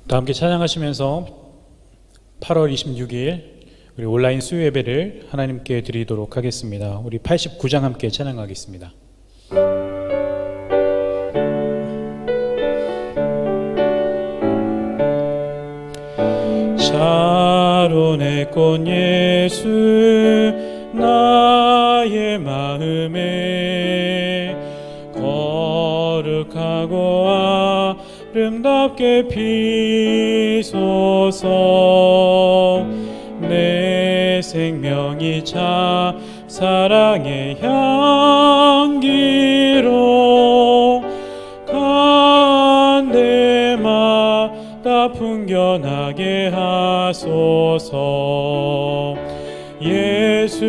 다 함께 찬양하시면서 8월 26일 우리 온라인 수요 예배를 하나님께 드리도록 하겠습니다. 우리 89장 함께 찬양하겠습니다. 샤론의 꽃 예수 나의 마음에 거룩하고 아름답게 피소서. 내 생명이 차 사랑의 향기로 간데마다 풍겨나게 하소서. 예수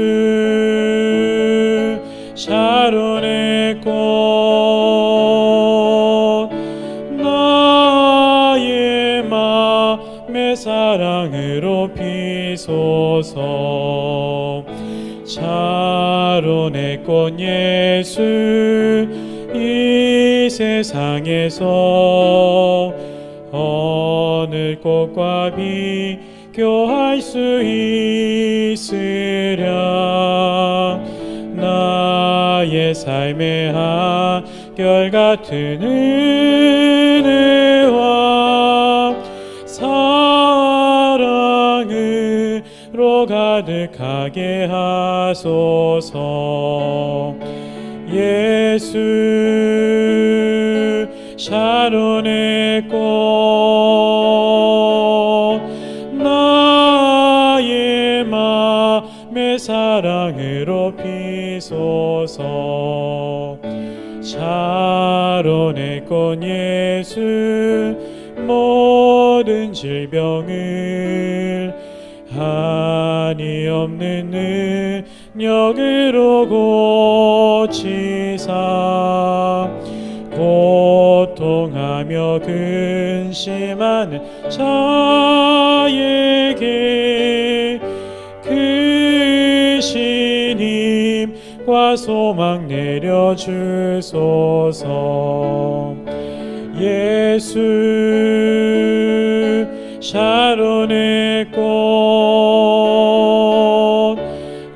샤론의 꽃 나의 맘의 사랑으로 피소서. 샤론의 꽃 예수 이 세상에서 어느 꽃과 비교할 수 있으랴. 나의 삶의 한결같은 은혜와 사랑으로 가득하게 하소서. 예수 샤론의 꽃 나의 맘의 사랑으로 피소서. 샤론의 꽃 예수 모든 질병을 한이 없는 능력으로 고치사 고통하며 근심하는 자에게 크신 힘과 소망 내려주소서. 예수 샤론의 꽃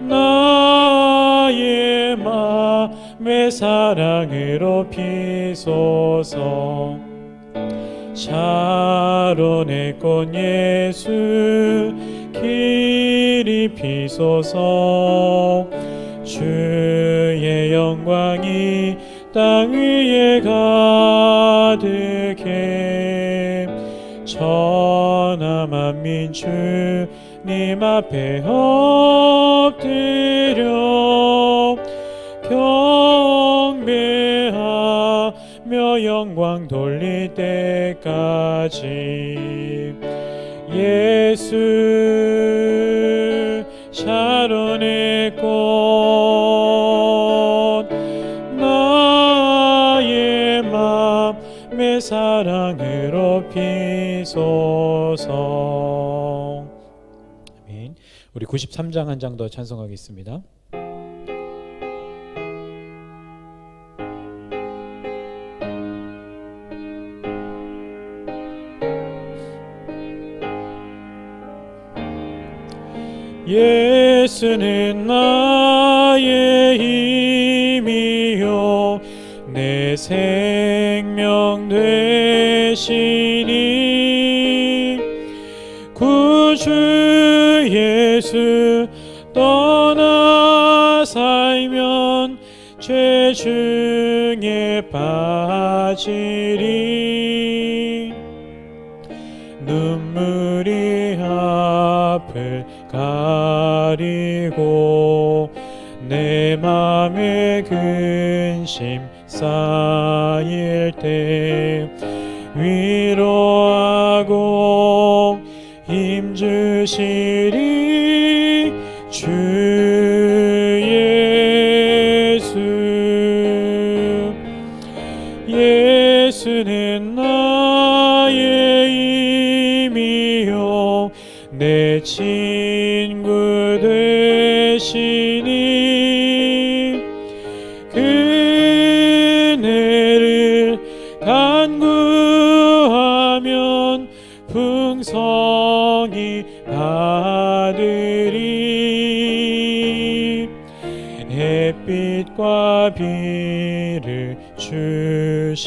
나의 맘의 사랑으로 피소서. 샤론의 꽃 예수 길이 피소서. 주의 영광이 땅 위에 가득해 천하 만민 주님 앞에 엎드려 경배하며 영광 돌릴 때까지. 예수 샤론의 꽃 나의 맘의 사랑으로 피소서. 아멘. 우리 93장 한 장 더 찬송하겠습니다. 예수는 나의 힘이요 내 생명 되시니 구주 예수 떠나 살면 죄 중에 빠지리. 눈물이 앞을 가리고 내 맘에 근심 쌓일 때 위로하고 힘주시리 주 예수. 예수는 나의 힘이요 내 친구 되시니 그네를 간구하면 풍성히 받으리. 햇빛과 비를 주시니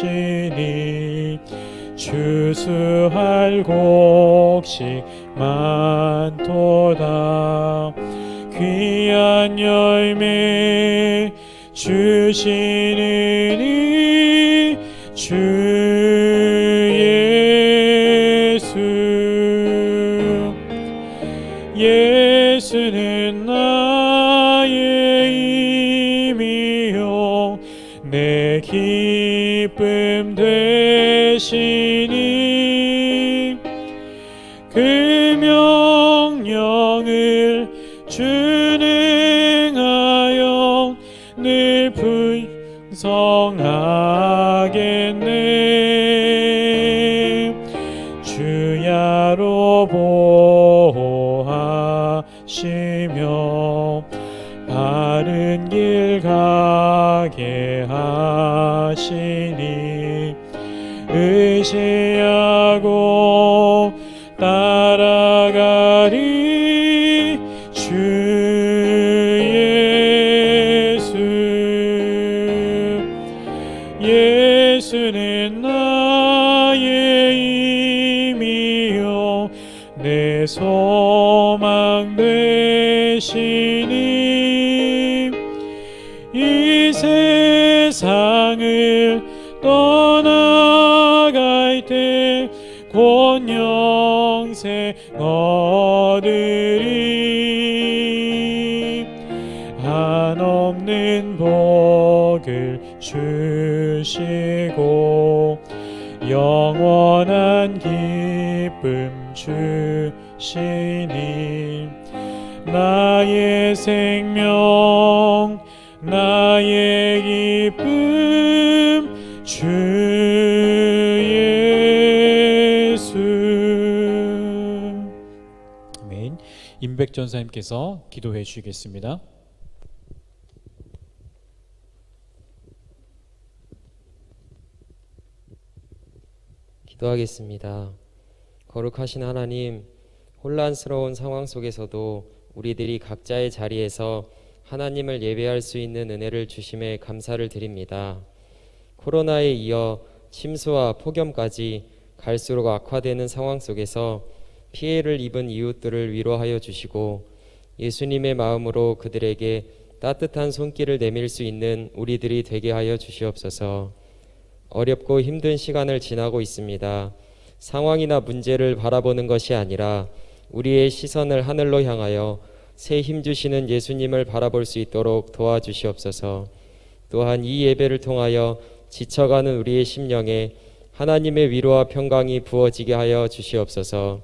추수할 곡식 많도다. 귀한 열매 주시느니 주 예수. 예수는 나의 힘이요 내 기쁨 되시니 그 명령을 준행하여 늘 풍성하겠네. 주야로 보호하시며 바른 길 가게 하시니 의지하고 따라가리. 주 예수. 예수는 나의 힘이요 내 소망 되시니 이 세상을 떠나갈 때 곧 영생 얻으리. 한없는 복을 주시고 영원한 기쁨 주시니 나의 생명 나의 기쁨 주 예수. 아멘. 임백 전사님께서 기도해 주시겠습니다. 기도하겠습니다. 거룩하신 하나님, 혼란스러운 상황 속에서도 우리들이 각자의 자리에서 하나님을 예배할 수 있는 은혜를 주심에 감사를 드립니다. 코로나에 이어 침수와 폭염까지 갈수록 악화되는 상황 속에서 피해를 입은 이웃들을 위로하여 주시고 예수님의 마음으로 그들에게 따뜻한 손길을 내밀 수 있는 우리들이 되게 하여 주시옵소서. 어렵고 힘든 시간을 지나고 있습니다. 상황이나 문제를 바라보는 것이 아니라 우리의 시선을 하늘로 향하여 새 힘 주시는 예수님을 바라볼 수 있도록 도와주시옵소서. 또한 이 예배를 통하여 지쳐가는 우리의 심령에 하나님의 위로와 평강이 부어지게 하여 주시옵소서.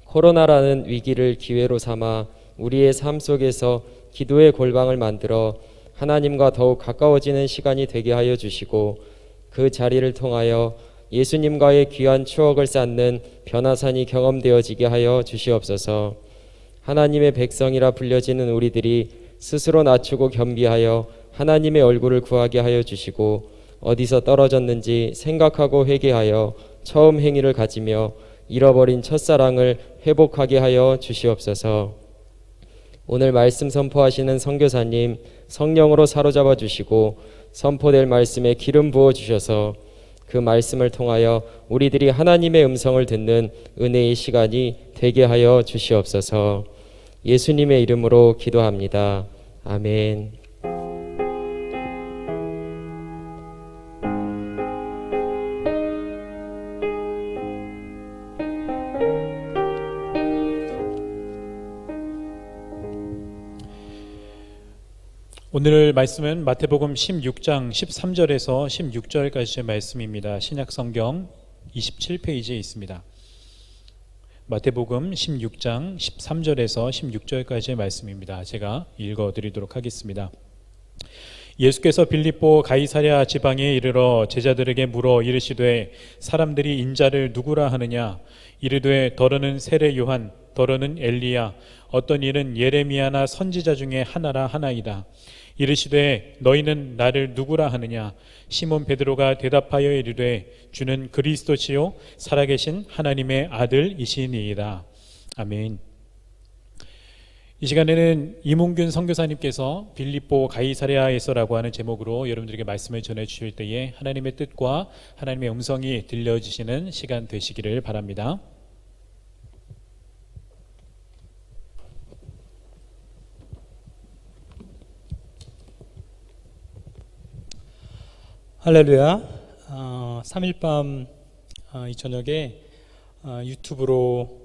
코로나라는 위기를 기회로 삼아 우리의 삶 속에서 기도의 골방을 만들어 하나님과 더욱 가까워지는 시간이 되게 하여 주시고 그 자리를 통하여 예수님과의 귀한 추억을 쌓는 변화산이 경험되어지게 하여 주시옵소서. 하나님의 백성이라 불려지는 우리들이 스스로 낮추고 겸비하여 하나님의 얼굴을 구하게 하여 주시고 어디서 떨어졌는지 생각하고 회개하여 처음 행위를 가지며 잃어버린 첫사랑을 회복하게 하여 주시옵소서. 오늘 말씀 선포하시는 선교사님 성령으로 사로잡아 주시고 선포될 말씀에 기름 부어 주셔서 그 말씀을 통하여 우리들이 하나님의 음성을 듣는 은혜의 시간이 되게 하여 주시옵소서. 예수님의 이름으로 기도합니다. 아멘. 오늘 말씀은 마태복음 16장 13절에서 16절까지의 말씀입니다. 신약성경 27페이지에 있습니다. 마태복음 16장 13절에서 16절까지의 말씀입니다. 제가 읽어드리도록 하겠습니다. 예수께서 빌립보 가이사랴 지방에 이르러 제자들에게 물어 이르시되 사람들이 인자를 누구라 하느냐? 이르되 더러는 세례 요한, 더러는 엘리야, 어떤 이는 예레미야나 선지자 중에 하나라 하나이다. 이르시되 너희는 나를 누구라 하느냐? 시몬 베드로가 대답하여 이르되 주는 그리스도시요 살아계신 하나님의 아들이시니이다. 아멘. 이 시간에는 이문균 선교사님께서 빌립보 가이사랴에서라고 하는 제목으로 여러분들에게 말씀을 전해 주실 때에 하나님의 뜻과 하나님의 음성이 들려주시는 시간 되시기를 바랍니다. 할렐루야. 3일밤 이 저녁에 유튜브로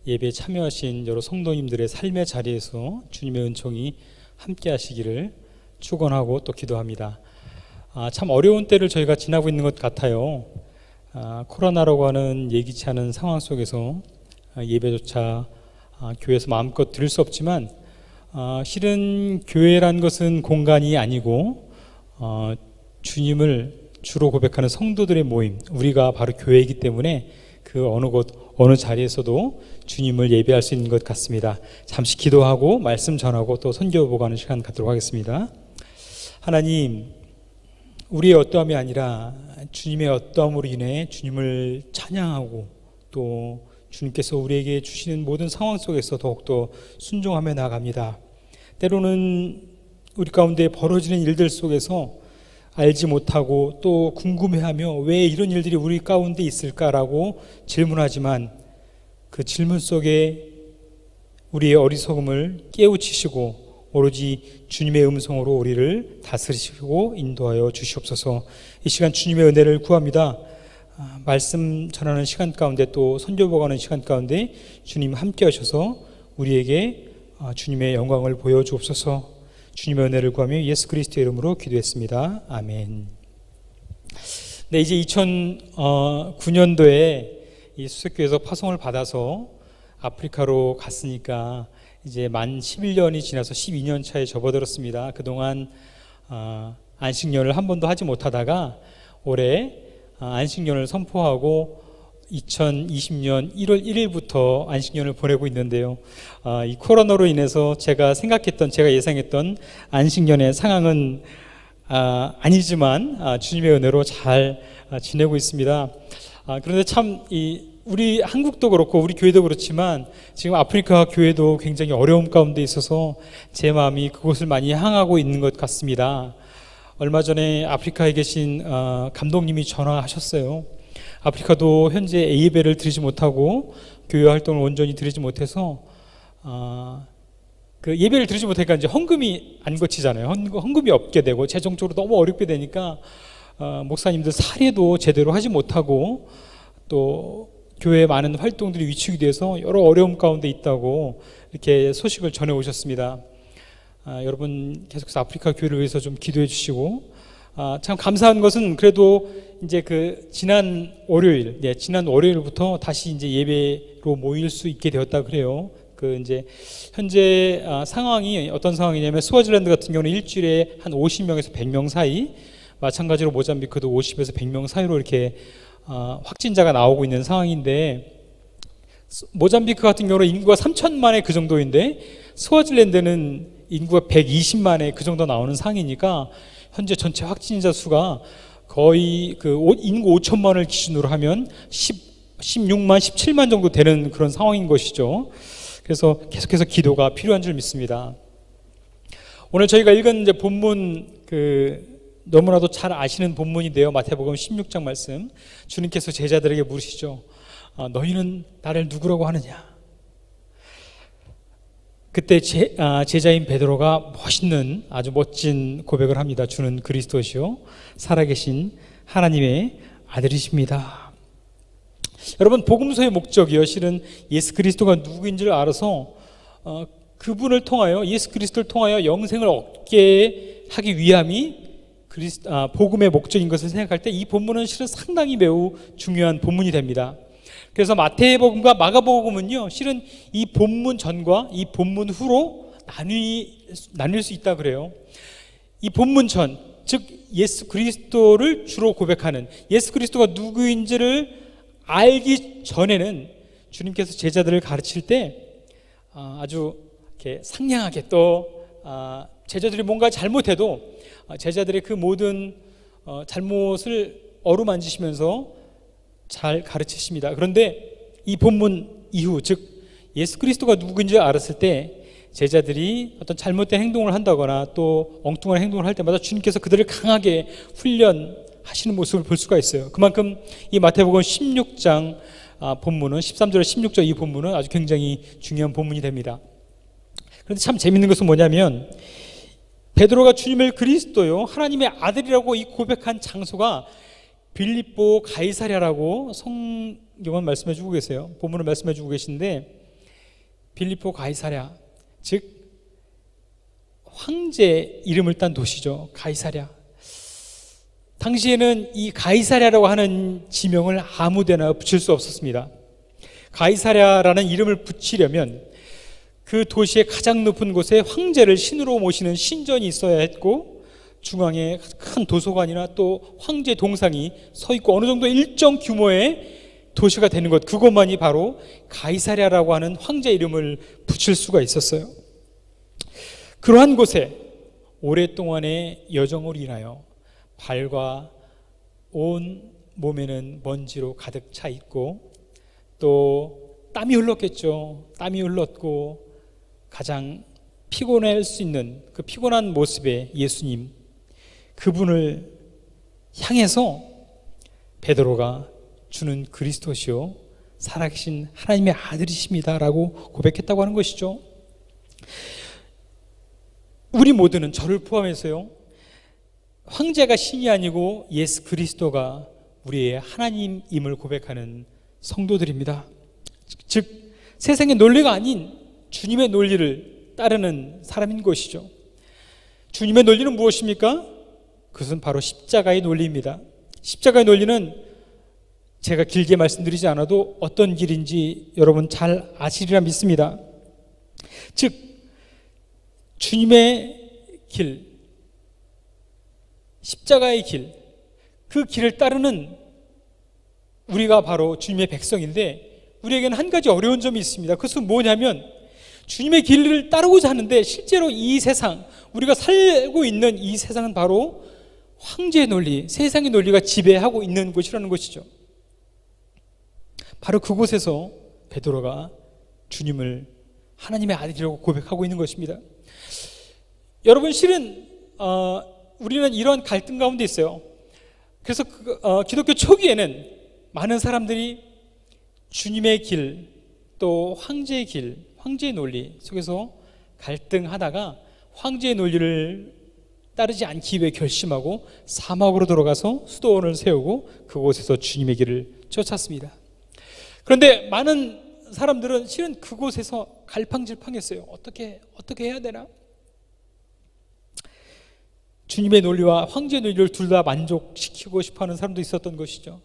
예배에 참여하신 여러 성도님들의 삶의 자리에서 주님의 은총이 함께 하시기를 축원하고 또 기도합니다. 참 어려운 때를 저희가 지나고 있는 것 같아요. 코로나라고 하는 예기치 않은 상황 속에서 예배조차 교회에서 마음껏 드릴 수 없지만 실은 교회란 것은 공간이 아니고 주님을 주로 고백하는 성도들의 모임, 우리가 바로 교회이기 때문에 그 어느 곳 어느 자리에서도 주님을 예배할 수 있는 것 같습니다. 잠시 기도하고 말씀 전하고 또 선교 보고하는 시간 갖도록 하겠습니다. 하나님, 우리의 어떠함이 아니라 주님의 어떠함으로 인해 주님을 찬양하고 또 주님께서 우리에게 주시는 모든 상황 속에서 더욱더 순종하며 나아갑니다. 때로는 우리 가운데 벌어지는 일들 속에서 알지 못하고 또 궁금해하며 왜 이런 일들이 우리 가운데 있을까라고 질문하지만 그 질문 속에 우리의 어리석음을 깨우치시고 오로지 주님의 음성으로 우리를 다스리시고 인도하여 주시옵소서. 이 시간 주님의 은혜를 구합니다. 말씀 전하는 시간 가운데 또 선교 보고하는 시간 가운데 주님 함께 하셔서 우리에게 주님의 영광을 보여주옵소서. 주님의 은혜를 구하며 예수 그리스도의 이름으로 기도했습니다. 아멘. 네, 이제 2009년도에 이 수색교에서 파송을 받아서 아프리카로 갔으니까 이제 만 11년이 지나서 12년 차에 접어들었습니다. 그동안 안식년을 한 번도 하지 못하다가 올해 안식년을 선포하고 2020년 1월 1일부터 안식년을 보내고 있는데요. 이 코로나로 인해서 제가 예상했던 안식년의 상황은 아니지만 주님의 은혜로 잘 지내고 있습니다. 그런데 참 우리 한국도 그렇고 우리 교회도 그렇지만 지금 아프리카 교회도 굉장히 어려움 가운데 있어서 제 마음이 그곳을 많이 향하고 있는 것 같습니다. 얼마 전에 아프리카에 계신 감독님이 전화하셨어요. 아프리카도 현재 예배를 드리지 못하고 교회 활동을 온전히 드리지 못해서 그 예배를 드리지 못하니까 이제 헌금이 안 거치잖아요. 헌금이 없게 되고 재정적으로 너무 어렵게 되니까 목사님들 사례도 제대로 하지 못하고 또 교회의 많은 활동들이 위축이 돼서 여러 어려움 가운데 있다고 이렇게 소식을 전해 오셨습니다. 여러분 계속해서 아프리카 교회를 위해서 좀 기도해 주시고 참 감사한 것은 그래도 이제 지난 월요일부터 다시 이제 예배로 모일 수 있게 되었다 그래요. 이제 현재 상황이 어떤 상황이냐면 스와질랜드 같은 경우는 일주일에 한 50명에서 100명 사이, 마찬가지로 모잠비크도 50에서 100명 사이로 이렇게 확진자가 나오고 있는 상황인데 모잠비크 같은 경우는 인구가 3천만의 그 정도인데 스와질랜드는 인구가 120만의 그 정도 나오는 상황이니까 현재 전체 확진자 수가 거의 인구 5천만을 기준으로 하면 16만, 17만 정도 되는 그런 상황인 것이죠. 그래서 계속해서 기도가 필요한 줄 믿습니다. 오늘 저희가 읽은 이제 본문 너무나도 잘 아시는 본문인데요. 마태복음 16장 말씀. 주님께서 제자들에게 물으시죠. 너희는 나를 누구라고 하느냐? 그때 제자인 베드로가 아주 멋진 고백을 합니다. 주는 그리스도시요 살아계신 하나님의 아들이십니다. 여러분, 복음서의 목적이요 실은 예수 그리스도가 누구인지를 알아서 그분을 통하여, 예수 그리스도를 통하여 영생을 얻게 하기 위함이 복음의 목적인 것을 생각할 때 이 본문은 실은 상당히 매우 중요한 본문이 됩니다. 그래서 마태복음과 마가복음은요 실은 이 본문 전과 이 본문 후로 나뉠 수 있다 그래요. 이 본문 전, 즉 예수 그리스도를 주로 고백하는, 예수 그리스도가 누구인지를 알기 전에는 주님께서 제자들을 가르칠 때 아주 이렇게 상냥하게 또 제자들이 뭔가 잘못해도 제자들의 그 모든 잘못을 어루만지시면서 잘 가르치십니다. 그런데 이 본문 이후, 즉 예수 그리스도가 누구인지 알았을 때 제자들이 어떤 잘못된 행동을 한다거나 또 엉뚱한 행동을 할 때마다 주님께서 그들을 강하게 훈련하시는 모습을 볼 수가 있어요. 그만큼 이 마태복음 16장 본문은 13절에 16절 이 본문은 아주 굉장히 중요한 본문이 됩니다. 그런데 참 재밌는 것은 뭐냐면 베드로가 주님을 그리스도요 하나님의 아들이라고 이 고백한 장소가 빌립보 가이사랴라고 성경은 말씀해 주고 계세요. 본문을 말씀해 주고 계신데 빌립보 가이사랴, 즉 황제 이름을 딴 도시죠. 가이사랴. 당시에는 이 가이사랴라고 하는 지명을 아무데나 붙일 수 없었습니다. 가이사랴라는 이름을 붙이려면 그 도시의 가장 높은 곳에 황제를 신으로 모시는 신전이 있어야 했고 중앙에 큰 도서관이나 또 황제 동상이 서 있고 어느 정도 일정 규모의 도시가 되는 것, 그것만이 바로 가이사랴라고 하는 황제 이름을 붙일 수가 있었어요. 그러한 곳에 오랫동안의 여정으로 인하여 발과 온 몸에는 먼지로 가득 차 있고 또 땀이 흘렀겠죠. 땀이 흘렀고 가장 피곤할 수 있는 그 피곤한 모습의 예수님, 그분을 향해서 베드로가 주는 그리스도시요 살아계신 하나님의 아들이십니다 라고 고백했다고 하는 것이죠. 우리 모두는 저를 포함해서요 황제가 신이 아니고 예수 그리스도가 우리의 하나님임을 고백하는 성도들입니다. 즉 세상의 논리가 아닌 주님의 논리를 따르는 사람인 것이죠. 주님의 논리는 무엇입니까? 그것은 바로 십자가의 논리입니다. 십자가의 논리는 제가 길게 말씀드리지 않아도 어떤 길인지 여러분 잘 아시리라 믿습니다. 즉 주님의 길, 십자가의 길, 그 길을 따르는 우리가 바로 주님의 백성인데 우리에게는 한 가지 어려운 점이 있습니다. 그것은 뭐냐면 주님의 길을 따르고자 하는데 실제로 이 세상, 우리가 살고 있는 이 세상은 바로 황제의 논리, 세상의 논리가 지배하고 있는 곳이라는 것이죠. 바로 그곳에서 베드로가 주님을 하나님의 아들이라고 고백하고 있는 것입니다. 여러분 실은 우리는 이런 갈등 가운데 있어요. 그래서 기독교 초기에는 많은 사람들이 주님의 길, 또 황제의 길, 황제의 논리 속에서 갈등하다가 황제의 논리를 따르지 않기 위해 결심하고 사막으로 들어가서 수도원을 세우고 그곳에서 주님의 길을 쫓았습니다. 그런데 많은 사람들은 실은 그곳에서 갈팡질팡했어요. 어떻게 해야 되나? 주님의 논리와 황제의 논리를 둘 다 만족시키고 싶어하는 사람도 있었던 것이죠.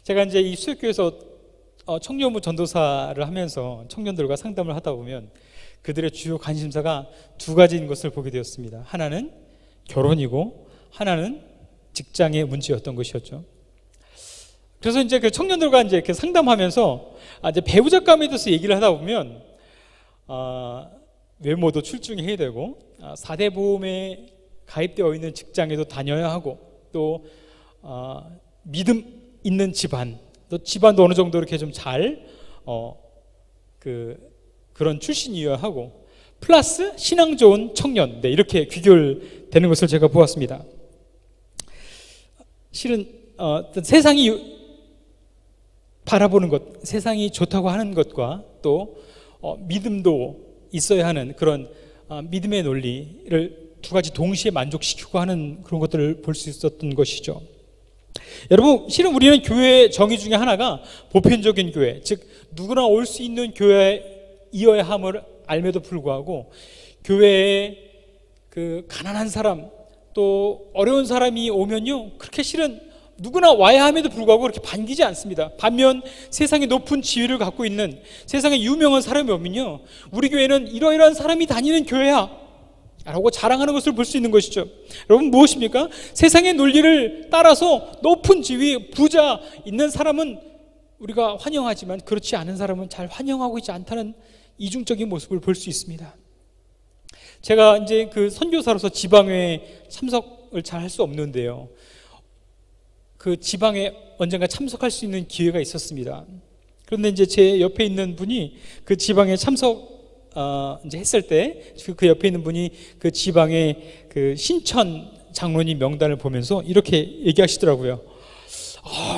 제가 이제 이 수역교회에서 청년부 전도사를 하면서 청년들과 상담을 하다 보면 그들의 주요 관심사가 두 가지인 것을 보게 되었습니다. 하나는 결혼이고 하나는 직장의 문제였던 것이었죠. 그래서 이제 그 청년들과 이제 이렇게 상담하면서 이제 배우자감에 대해서 얘기를 하다 보면 외모도 출중해야 되고 4대 보험에 가입되어 있는 직장에도 다녀야 하고 또 믿음 있는 집안, 또 집안도 어느 정도 이렇게 좀 잘 그런 출신이어야 하고 플러스 신앙 좋은 청년, 네, 이렇게 귀결되는 것을 제가 보았습니다. 실은 세상이 바라보는 것, 세상이 좋다고 하는 것과 또 믿음도 있어야 하는 그런 믿음의 논리를 두 가지 동시에 만족시키고 하는 그런 것들을 볼 수 있었던 것이죠. 여러분 실은 우리는 교회의 정의 중에 하나가 보편적인 교회, 즉 누구나 올 수 있는 교회이어야 함을 알매도 불구하고 교회에 그 가난한 사람 또 어려운 사람이 오면요 그렇게 실은 누구나 와야 함에도 불구하고 그렇게 반기지 않습니다. 반면 세상에 높은 지위를 갖고 있는 세상에 유명한 사람이 오면요 우리 교회는 이러이러한 사람이 다니는 교회야 라고 자랑하는 것을 볼 수 있는 것이죠. 여러분 무엇입니까? 세상의 논리를 따라서 높은 지위, 부자 있는 사람은 우리가 환영하지만 그렇지 않은 사람은 잘 환영하고 있지 않다는 이중적인 모습을 볼 수 있습니다. 제가 이제 그 선교사로서 지방회 참석을 잘 할 수 없는데요. 그 지방에 언젠가 참석할 수 있는 기회가 있었습니다. 그런데 이제 제 옆에 있는 분이 그 지방에 참석 이제 했을 때 그 옆에 있는 분이 그 지방의 그 신천 장로님 명단을 보면서 이렇게 얘기하시더라고요.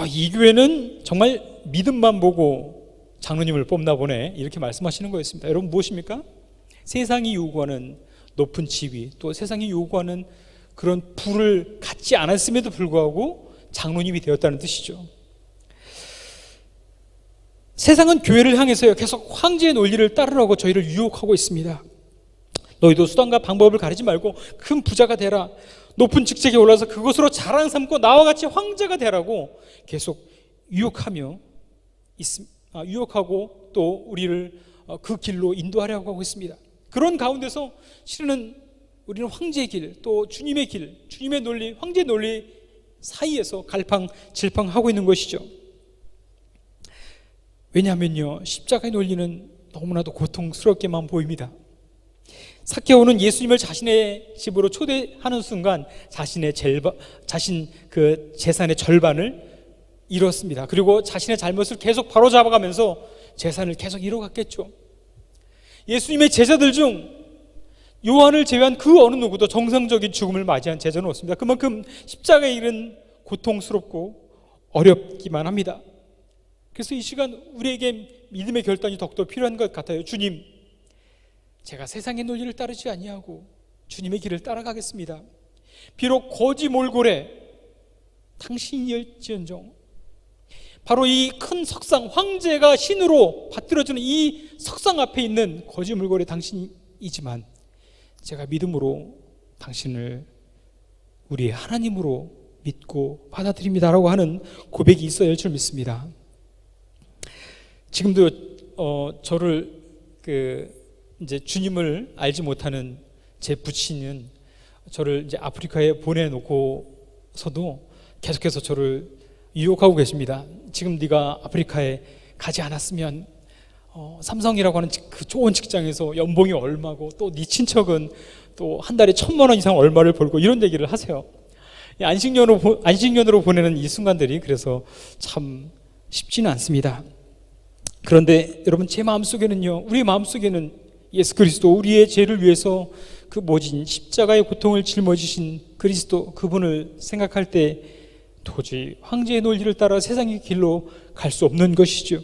이 교회는 정말 믿음만 보고 장로님을 뽑나 보네, 이렇게 말씀하시는 거였습니다. 여러분, 무엇입니까? 세상이 요구하는 높은 지위, 또 세상이 요구하는 그런 부를 갖지 않았음에도 불구하고 장로님이 되었다는 뜻이죠. 세상은 교회를 향해서요, 계속 황제의 논리를 따르라고 저희를 유혹하고 있습니다. 너희도 수단과 방법을 가리지 말고 큰 부자가 되라, 높은 직책에 올라서 그것으로 자랑 삼고 나와 같이 황제가 되라고 계속 유혹하고 또 우리를 그 길로 인도하려고 하고 있습니다. 그런 가운데서 실은 우리는 황제의 길, 또 주님의 길, 주님의 논리, 황제의 논리 사이에서 갈팡질팡하고 있는 것이죠. 왜냐하면요, 십자가의 논리는 너무나도 고통스럽게만 보입니다. 삭개오는 예수님을 자신의 집으로 초대하는 순간 자신 그 재산의 절반을 잃었습니다. 그리고 자신의 잘못을 계속 바로잡아가면서 재산을 계속 잃어갔겠죠. 예수님의 제자들 중 요한을 제외한 그 어느 누구도 정상적인 죽음을 맞이한 제자는 없습니다. 그만큼 십자가의 일은 고통스럽고 어렵기만 합니다. 그래서 이 시간 우리에게 믿음의 결단이 더욱더 필요한 것 같아요. 주님, 제가 세상의 논리를 따르지 아니하고 주님의 길을 따라가겠습니다. 비록 거지 몰골에 당신이었지언정, 바로 이 큰 석상, 황제가 신으로 받들어주는 이 석상 앞에 있는 거지 몰골의 당신이지만 제가 믿음으로 당신을 우리의 하나님으로 믿고 받아들입니다라고 하는 고백이 있어야 할 줄 믿습니다. 지금도 저를 이제 주님을 알지 못하는 제 부친은 저를 이제 아프리카에 보내놓고서도 계속해서 저를 유혹하고 계십니다. 지금 네가 아프리카에 가지 않았으면 삼성이라고 하는 그 좋은 직장에서 연봉이 얼마고 또 네 친척은 또 한 달에 1,000만 원 이상 얼마를 벌고, 이런 얘기를 하세요. 안식년으로 보내는 이 순간들이 그래서 참 쉽지는 않습니다. 그런데 여러분, 제 마음속에는요, 우리 마음속에는 예수 그리스도, 우리의 죄를 위해서 그 모진 십자가의 고통을 짊어지신 그리스도, 그분을 생각할 때 도저히 황제의 논리를 따라 세상의 길로 갈 수 없는 것이죠.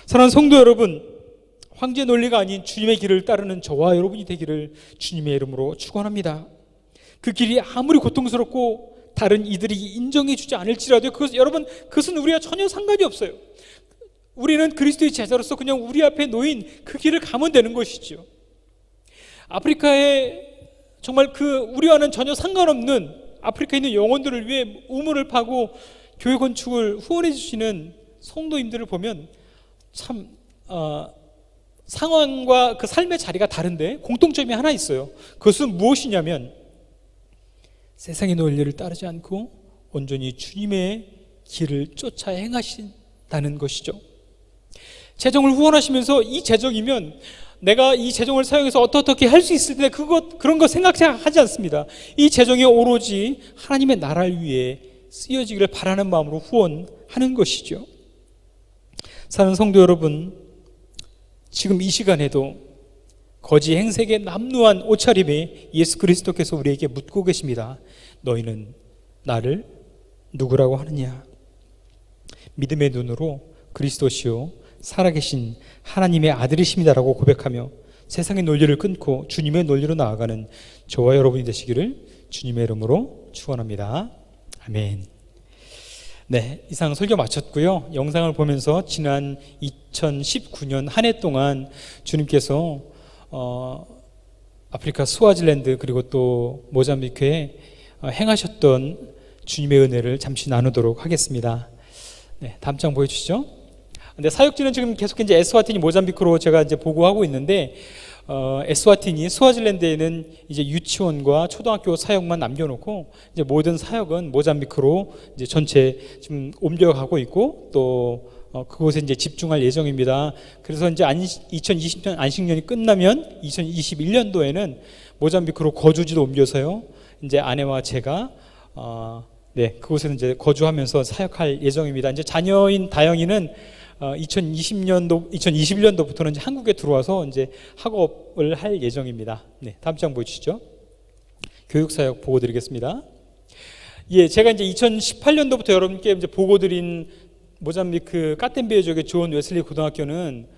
사랑하는 성도 여러분, 황제의 논리가 아닌 주님의 길을 따르는 저와 여러분이 되기를 주님의 이름으로 축원합니다. 그 길이 아무리 고통스럽고 다른 이들이 인정해 주지 않을지라도 여러분, 그것은 우리와 전혀 상관이 없어요. 우리는 그리스도의 제자로서 그냥 우리 앞에 놓인 그 길을 가면 되는 것이죠. 아프리카에 정말 우리와는 전혀 상관없는 아프리카에 있는 영혼들을 위해 우물을 파고 교회 건축을 후원해 주시는 성도님들을 보면 참 상황과 그 삶의 자리가 다른데 공통점이 하나 있어요. 그것은 무엇이냐면 세상의 논리를 따르지 않고 온전히 주님의 길을 쫓아 행하신다는 것이죠. 재정을 후원하시면서 이 재정이면 내가 이 재정을 사용해서 어떻게 할 수 있을 때 그런 거 생각하지 않습니다. 이 재정이 오로지 하나님의 나라를 위해 쓰여지기를 바라는 마음으로 후원하는 것이죠. 사랑하는 성도 여러분, 지금 이 시간에도 거지 행색의 남루한 옷차림에 예수 그리스도께서 우리에게 묻고 계십니다. 너희는 나를 누구라고 하느냐? 믿음의 눈으로 그리스도시요 살아계신 하나님의 아들이십니다라고 고백하며 세상의 논리를 끊고 주님의 논리로 나아가는 저와 여러분이 되시기를 주님의 이름으로 축원합니다. 아멘. 네, 이상 설교 마쳤고요. 영상을 보면서 지난 2019년 한 해 동안 주님께서 아프리카 스와질랜드 그리고 또 모잠비크에 행하셨던 주님의 은혜를 잠시 나누도록 하겠습니다. 네, 다음 장 보여주시죠. 근데 사역지는 지금 계속 이제 에스와티니, 모잠비크로 제가 이제 보고하고 있는데, 에스와티니, 스와질랜드에는 이제 유치원과 초등학교 사역만 남겨놓고 이제 모든 사역은 모잠비크로 이제 전체 지금 옮겨가고 있고, 또 그곳에 이제 집중할 예정입니다. 그래서 이제 2020년 안식년이 끝나면 2021년도에는 모잠비크로 거주지도 옮겨서요. 이제 아내와 제가 그곳에는 이제 거주하면서 사역할 예정입니다. 이제 자녀인 다영이는 2021년도부터는 이제 한국에 들어와서 이제 학업을 할 예정입니다. 네, 다음 장 보여주시죠. 교육사역 보고 드리겠습니다. 예, 제가 이제 2018년도부터 여러분께 이제 보고 드린 모잠비크 까텐베어 지역의 존 웨슬리 고등학교는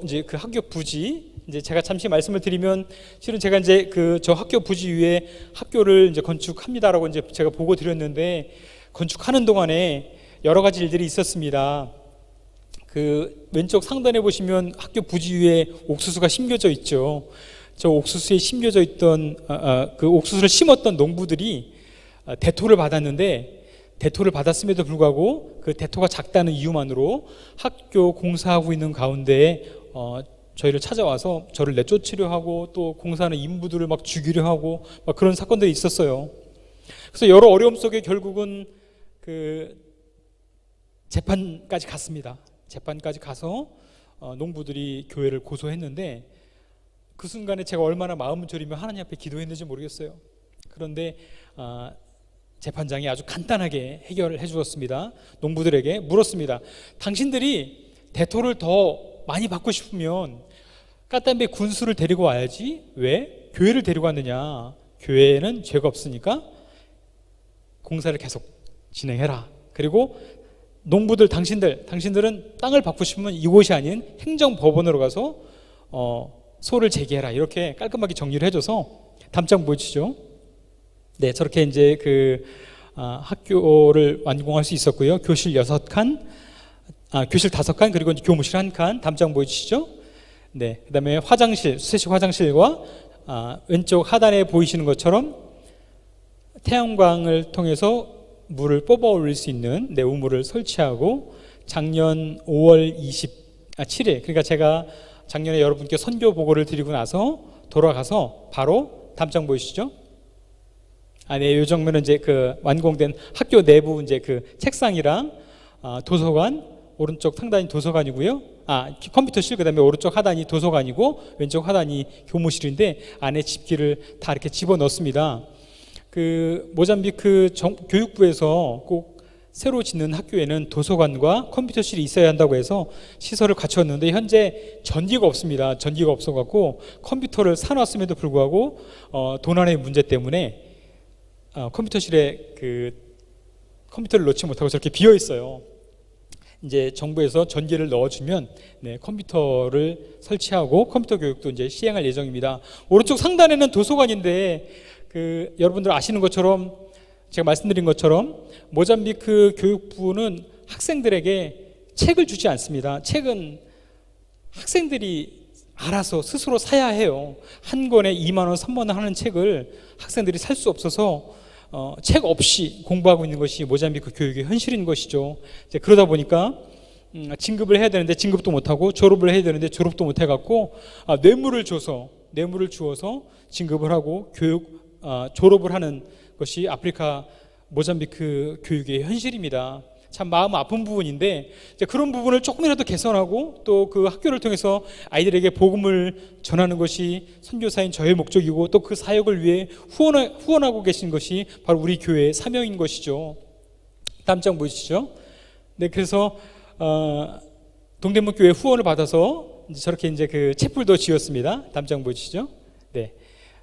이제 그 학교 부지, 이제 제가 잠시 말씀을 드리면, 실은 제가 이제 저 학교 부지 위에 학교를 이제 건축합니다라고 이제 제가 보고 드렸는데, 건축하는 동안에 여러 가지 일들이 있었습니다. 그 왼쪽 상단에 보시면 학교 부지 위에 옥수수가 심겨져 있죠. 저 옥수수에 심겨져 있던 그 옥수수를 심었던 농부들이 대토를 받았는데, 대토를 받았음에도 불구하고 그 대토가 작다는 이유만으로 학교 공사하고 있는 가운데 저희를 찾아와서 저를 내쫓으려 하고, 또 공사하는 인부들을 막 죽이려 하고, 막 그런 사건들이 있었어요. 그래서 여러 어려움 속에 결국은 그 재판까지 갔습니다. 재판까지 가서 농부들이 교회를 고소했는데, 그 순간에 제가 얼마나 마음을 졸이며 하나님 앞에 기도했는지 모르겠어요. 그런데 재판장이 아주 간단하게 해결을 해주었습니다. 농부들에게 물었습니다. 당신들이 대토를 더 많이 받고 싶으면 까탄베 군수를 데리고 와야지 왜 교회를 데리고 왔느냐. 교회는 죄가 없으니까 공사를 계속 진행해라. 그리고 농부들, 당신들은 땅을 받고 싶으면 이곳이 아닌 행정법원으로 가서 소를 제기해라. 이렇게 깔끔하게 정리를 해줘서 다음 장 보여주시죠. 네, 저렇게 이제 학교를 완공할 수 있었고요. 교실 6칸, 교실 5칸, 그리고 이제 교무실 1칸. 다음 장 보여주시죠. 네, 그다음에 화장실, 수세식 화장실과 왼쪽 하단에 보이시는 것처럼 태양광을 통해서 물을 뽑아 올릴 수 있는 우물을 설치하고, 작년 5월 27일, 그러니까 제가 작년에 여러분께 선교 보고를 드리고 나서 돌아가서 바로 다음 장 보이시죠? 네, 이 장면은 이제 완공된 학교 내부 이제 책상이랑 도서관, 오른쪽 상단이 도서관이고요. 컴퓨터실, 그다음에 오른쪽 하단이 도서관이고 왼쪽 하단이 교무실인데, 안에 집기를 다 이렇게 집어 넣습니다. 모잠비크 교육부에서 꼭 새로 짓는 학교에는 도서관과 컴퓨터실이 있어야 한다고 해서 시설을 갖추었는데, 현재 전기가 없습니다. 전기가 없어갖고 컴퓨터를 사놨음에도 불구하고 도난의 문제 때문에 컴퓨터실에 컴퓨터를 넣지 못하고 저렇게 비어 있어요. 이제 정부에서 전기를 넣어주면 컴퓨터를 설치하고 컴퓨터 교육도 이제 시행할 예정입니다. 오른쪽 상단에는 도서관인데, 여러분들 아시는 것처럼, 제가 말씀드린 것처럼 모잠비크 교육부는 학생들에게 책을 주지 않습니다. 책은 학생들이 알아서 스스로 사야 해요. 한 권에 2만 원, 3만 원 하는 책을 학생들이 살 수 없어서 책 없이 공부하고 있는 것이 모잠비크 교육의 현실인 것이죠. 이제 그러다 보니까 진급을 해야 되는데 진급도 못하고, 졸업을 해야 되는데 졸업도 못해갖고 뇌물을 주어서 진급을 하고 졸업을 하는 것이 아프리카 모잠비크 교육의 현실입니다. 참 마음 아픈 부분인데, 이제 그런 부분을 조금이라도 개선하고, 또 그 학교를 통해서 아이들에게 복음을 전하는 것이 선교사인 저의 목적이고, 또 그 사역을 위해 후원하고 계신 것이 바로 우리 교회의 사명인 것이죠. 다음 장 보시죠. 네, 그래서 동대문 교회 후원을 받아서 이제 저렇게 이제 채플도 지었습니다. 다음 장 보시죠. 네,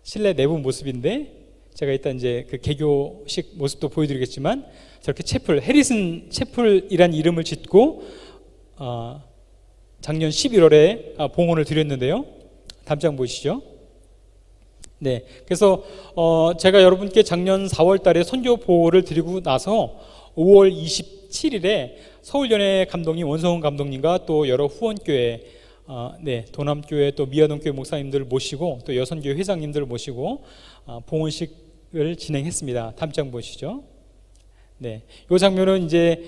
실내 내부 모습인데, 제가 일단 이제 개교식 모습도 보여드리겠지만, 저렇게 해리슨 채플이란 이름을 짓고 작년 11월에 봉헌을 드렸는데요. 다음 장 보시죠. 네, 그래서 제가 여러분께 작년 4월 달에 선교 보호를 드리고 나서 5월 27일에 서울연회 감독님, 원성훈 감독님과 또 여러 후원교회, 도남교회, 또 미아동교회 목사님들을 모시고, 또 여선교회 회장님들을 모시고 봉헌식을 진행했습니다. 다음 장 보시죠. 네, 이 장면은 이제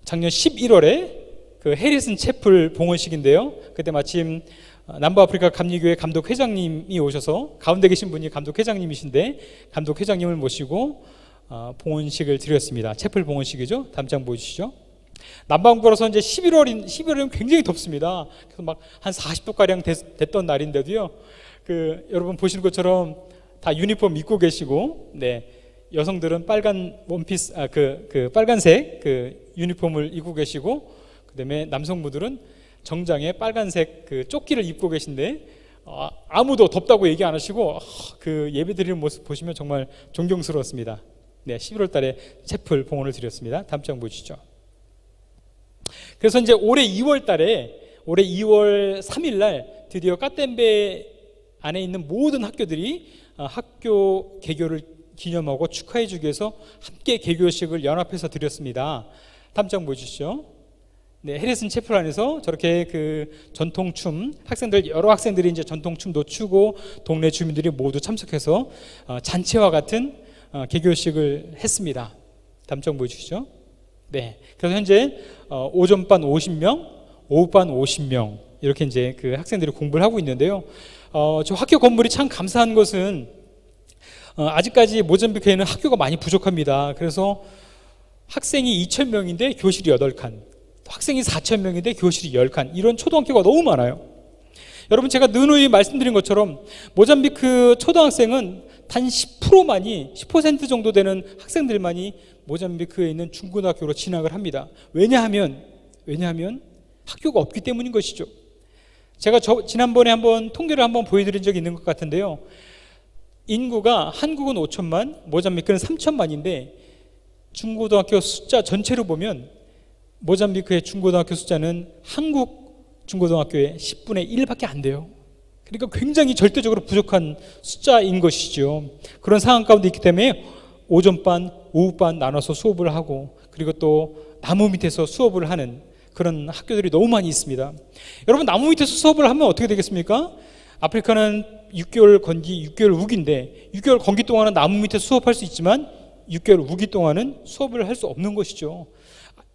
작년 11월에 해리슨 채플 봉헌식인데요. 그때 마침 남부아프리카 감리교회 감독 회장님이 오셔서, 가운데 계신 분이 감독 회장님이신데, 감독 회장님을 모시고 봉헌식을 드렸습니다. 채플 봉헌식이죠. 다음 장 보시죠. 남반구라서 이제 11월이면 굉장히 덥습니다. 그래서 막 한 40도 가량 됐던 날인데도요. 여러분 보시는 것처럼 다 유니폼 입고 계시고, 네, 여성들은 빨간 원피스, 빨간색 유니폼을 입고 계시고, 그다음에 남성분들은 정장에 빨간색 조끼를 입고 계신데 아무도 덥다고 얘기 안 하시고 예배 드리는 모습 보시면 정말 존경스러웠습니다. 네, 11월 달에 채플 봉헌을 드렸습니다. 다음 장 보시죠. 그래서 이제 올해 2월 3일 날 드디어 까텐베 안에 있는 모든 학교들이 학교 개교를 기념하고 축하해 주기 위해서 함께 개교식을 연합해서 드렸습니다. 다음 장 보시죠. 네, 해리슨 채플 안에서 저렇게 전통춤, 여러 학생들이 이제 전통춤도 추고 동네 주민들이 모두 참석해서 잔치와 같은 개교식을 했습니다. 다음 장 보여주시죠. 네, 그래서 현재 오전반 50명, 오후반 50명 이렇게 이제 학생들이 공부를 하고 있는데요. 저 학교 건물이 참 감사한 것은 아직까지 모잠비크에는 학교가 많이 부족합니다. 그래서 학생이 2,000명인데 교실이 8칸, 학생이 4,000명인데 교실이 10칸, 이런 초등학교가 너무 많아요. 여러분, 제가 누누이 말씀드린 것처럼 모잠비크 초등학생은 단 10% 정도 되는 학생들만이 모잠비크에 있는 중고등학교로 진학을 합니다. 왜냐하면 학교가 없기 때문인 것이죠. 제가 지난번에 한번 통계를 한번 보여드린 적이 있는 것 같은데요. 인구가 한국은 5천만, 모잠비크는 3천만인데 중고등학교 숫자 전체로 보면 모잠비크의 중고등학교 숫자는 한국 중고등학교의 10분의 1밖에 안 돼요. 그러니까 굉장히 절대적으로 부족한 숫자인 것이죠. 그런 상황 가운데 있기 때문에 오전반, 오후반 나눠서 수업을 하고, 그리고 또 나무 밑에서 수업을 하는 그런 학교들이 너무 많이 있습니다. 여러분, 나무 밑에서 수업을 하면 어떻게 되겠습니까? 아프리카는 6개월 건기, 6개월 우기인데 6개월 건기 동안은 나무 밑에서 수업할 수 있지만 6개월 우기 동안은 수업을 할 수 없는 것이죠.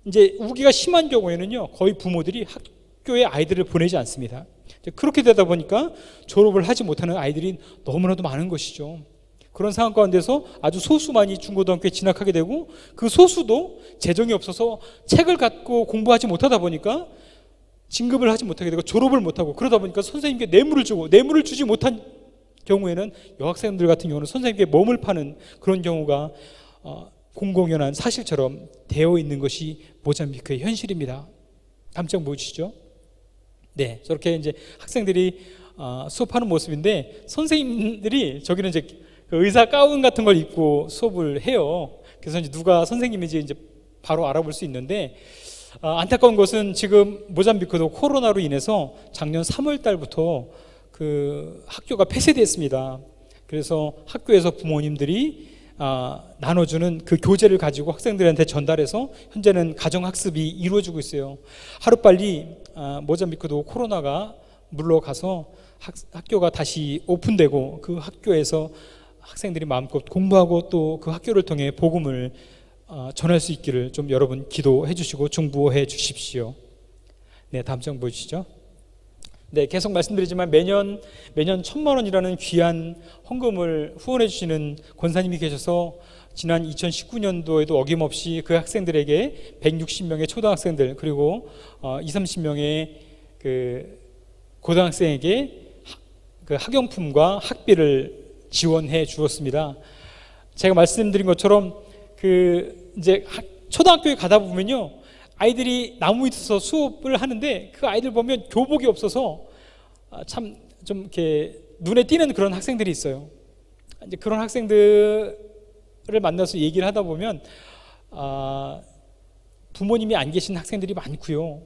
이제 우기가 심한 경우에는요, 거의 부모들이 학교에 아이들을 보내지 않습니다. 그렇게 되다 보니까 졸업을 하지 못하는 아이들이 너무나도 많은 것이죠. 그런 상황 가운데서 아주 소수만이 중고등학교에 진학하게 되고, 그 소수도 재정이 없어서 책을 갖고 공부하지 못하다 보니까 진급을 하지 못하게 되고 졸업을 못하고, 그러다 보니까 선생님께 뇌물을 주지 못한 경우에는 여학생들 같은 경우는 선생님께 몸을 파는 그런 경우가 공공연한 사실처럼 되어 있는 것이 모잠비크의 현실입니다. 다음 장 보여주시죠. 네, 저렇게 이제 학생들이 수업하는 모습인데, 선생님들이 저기는 이제 의사 가운 같은 걸 입고 수업을 해요. 그래서 이제 누가 선생님인지 이제 바로 알아볼 수 있는데, 안타까운 것은 지금 모잠비크도 코로나로 인해서 작년 3월 달부터 학교가 폐쇄됐습니다. 그래서 학교에서 부모님들이 나눠주는 그 교재를 가지고 학생들한테 전달해서 현재는 가정학습이 이루어지고 있어요. 하루빨리 모잠비크도 코로나가 물러가서 학교가 다시 오픈되고 그 학교에서 학생들이 마음껏 공부하고 또 그 학교를 통해 복음을 전할 수 있기를 좀 여러분 기도해 주시고 중보해 주십시오. 네, 다음 장 보여주시죠. 네, 계속 말씀드리지만 매년 1,000만 원이라는 귀한 헌금을 후원해 주시는 권사님이 계셔서 지난 2019년도에도 어김없이 그 학생들에게 160명의 초등학생들, 그리고 20-30명의 고등학생에게 학용품과 학비를 지원해 주었습니다. 제가 말씀드린 것처럼 이제 초등학교에 가다 보면요, 아이들이 나무 밑에서 수업을 하는데 그 아이들 보면 교복이 없어서 참 좀 이렇게 눈에 띄는 그런 학생들이 있어요. 이제 그런 학생들을 만나서 얘기를 하다 보면 부모님이 안 계신 학생들이 많고요.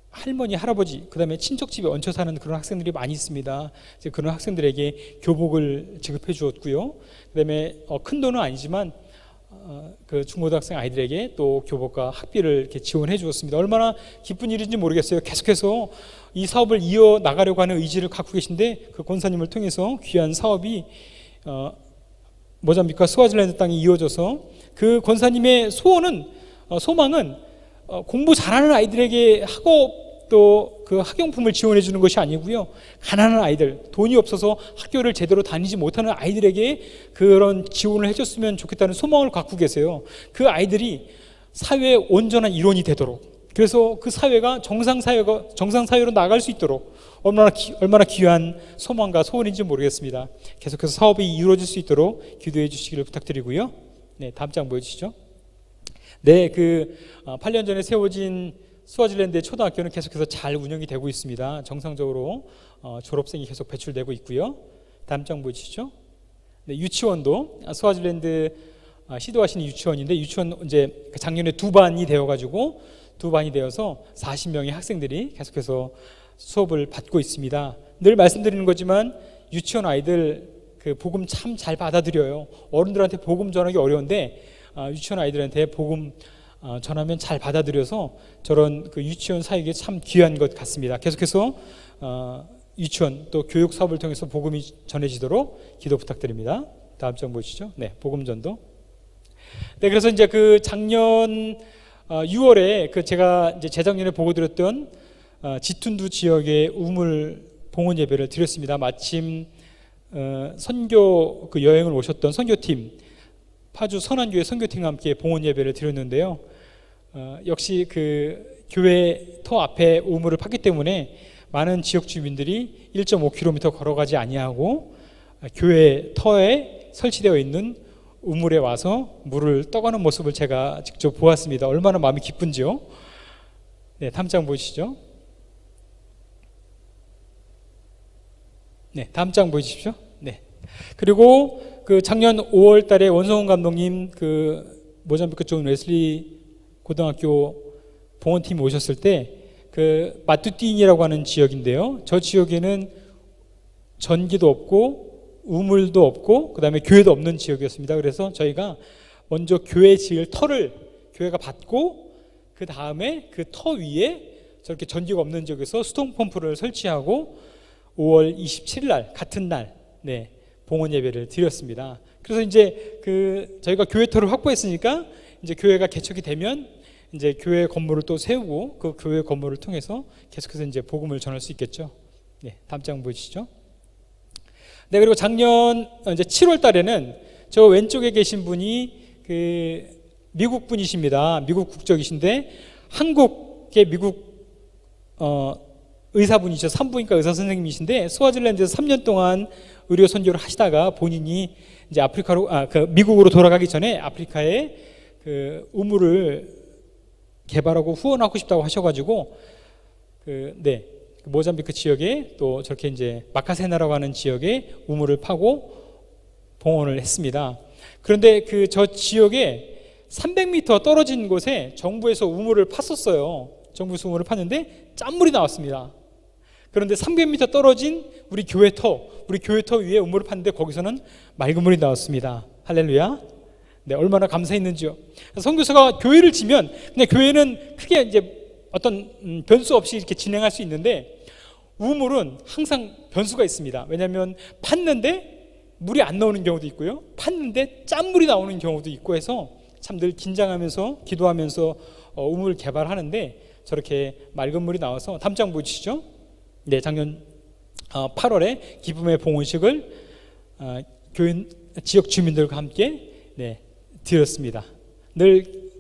할머니, 할아버지, 그다음에 친척집에 얹혀 사는 그런 학생들이 많이 있습니다. 이제 그런 학생들에게 교복을 지급해 주었고요. 그다음에 큰 돈은 아니지만 그 중고등학생 아이들에게 또 교복과 학비를 이렇게 지원해 주었습니다. 얼마나 기쁜 일인지 모르겠어요. 계속해서 이 사업을 이어 나가려고 하는 의지를 갖고 계신데, 그 권사님을 통해서 귀한 사업이 모잠비크와 스와질랜드 땅에 이어져서, 그 권사님의 소망은 공부 잘하는 아이들에게 하고 또 그 학용품을 지원해 주는 것이 아니고요, 가난한 아이들, 돈이 없어서 학교를 제대로 다니지 못하는 아이들에게 그런 지원을 해줬으면 좋겠다는 소망을 갖고 계세요. 그 아이들이 사회의 온전한 일원이 되도록, 그래서 그 사회가 정상사회로 나아갈 수 있도록 얼마나 귀한 소망과 소원인지 모르겠습니다. 계속해서 사업이 이루어질 수 있도록 기도해 주시기를 부탁드리고요. 네, 다음 장 보여주시죠. 네, 8년 전에 세워진 스와질랜드의 초등학교는 계속해서 잘 운영이 되고 있습니다. 정상적으로 졸업생이 계속 배출되고 있고요. 다음 장 보여주시죠. 네, 유치원도 스와질랜드 시도하시는 유치원인데, 유치원 이제 작년에 두 반이 되어서 40명의 학생들이 계속해서 수업을 받고 있습니다. 늘 말씀드리는 거지만 유치원 아이들 복음 참 잘 받아들여요. 어른들한테 복음 전하기 어려운데 유치원 아이들한테 복음 전하면 잘 받아들여서 저런 유치원 사역이 참 귀한 것 같습니다. 계속해서 유치원 또 교육 사업을 통해서 복음이 전해지도록 기도 부탁드립니다. 다음 장 보시죠. 네, 복음 전도. 네, 그래서 이제 작년 6월에 제가 이제 재작년에 보고 드렸던 지툰두 지역의 우물 봉헌 예배를 드렸습니다. 마침 선교 여행을 오셨던 선교팀, 파주 선안교회 선교팀과 함께 봉헌 예배를 드렸는데요. 역시 교회 터 앞에 우물을 팠기 때문에 많은 지역 주민들이 1.5km 걸어가지 아니하고 교회 터에 설치되어 있는 우물에 와서 물을 떠가는 모습을 제가 직접 보았습니다. 얼마나 마음이 기쁜지요. 네, 다음 장 보시죠. 네, 다음 장 보여주십시오. 네. 그리고 작년 5월 달에 원성훈 감독님 모잠비크 쪽 웨슬리 고등학교 봉헌팀이 오셨을 때 마뚜띠인이라고 하는 지역인데요. 저 지역에는 전기도 없고 우물도 없고 그다음에 교회도 없는 지역이었습니다. 그래서 저희가 먼저 교회 지을 터를 교회가 받고 그 다음에 그 터 위에 저렇게 전기가 없는 지역에서 수동 펌프를 설치하고 5월 27일 날 같은 날 봉헌 예배를 드렸습니다. 그래서 이제 저희가 교회 터를 확보했으니까 이제 교회가 개척이 되면 이제 교회 건물을 또 세우고 그 교회 건물을 통해서 계속해서 이제 복음을 전할 수 있겠죠. 네, 다음 장 보시죠. 네, 그리고 작년 이제 7월 달에는 저 왼쪽에 계신 분이 미국 분이십니다. 미국 국적이신데 한국의 미국 의사분이죠. 산부인과 의사 선생님이신데 스와질랜드에서 3년 동안 의료 선교를 하시다가 본인이 이제 미국으로 돌아가기 전에 아프리카에 우물을 개발하고 후원하고 싶다고 하셔가지고 모잠비크 지역에 또 저렇게 이제 마카세나라고 하는 지역에 우물을 파고 봉헌을 했습니다. 그런데 저 지역에 300m 떨어진 곳에 정부에서 우물을 팠었어요. 정부에서 우물을 팠는데 짠물이 나왔습니다. 그런데 300m 떨어진 우리 교회 터 위에 우물을 팠는데 거기서는 맑은 물이 나왔습니다. 할렐루야. 네, 얼마나 감사했는지요. 선교사가 교회를 지면 그냥 교회는 크게 이제 어떤 변수 없이 이렇게 진행할 수 있는데 우물은 항상 변수가 있습니다. 왜냐하면 팠는데 물이 안 나오는 경우도 있고요, 팠는데 짠물이 나오는 경우도 있고 해서 참 늘 긴장하면서 기도하면서 우물 개발하는데 저렇게 맑은 물이 나와서 다음 장 보시죠. 네, 작년 8월에 기쁨의 봉헌식을 교인 지역 주민들과 함께 드렸습니다. 늘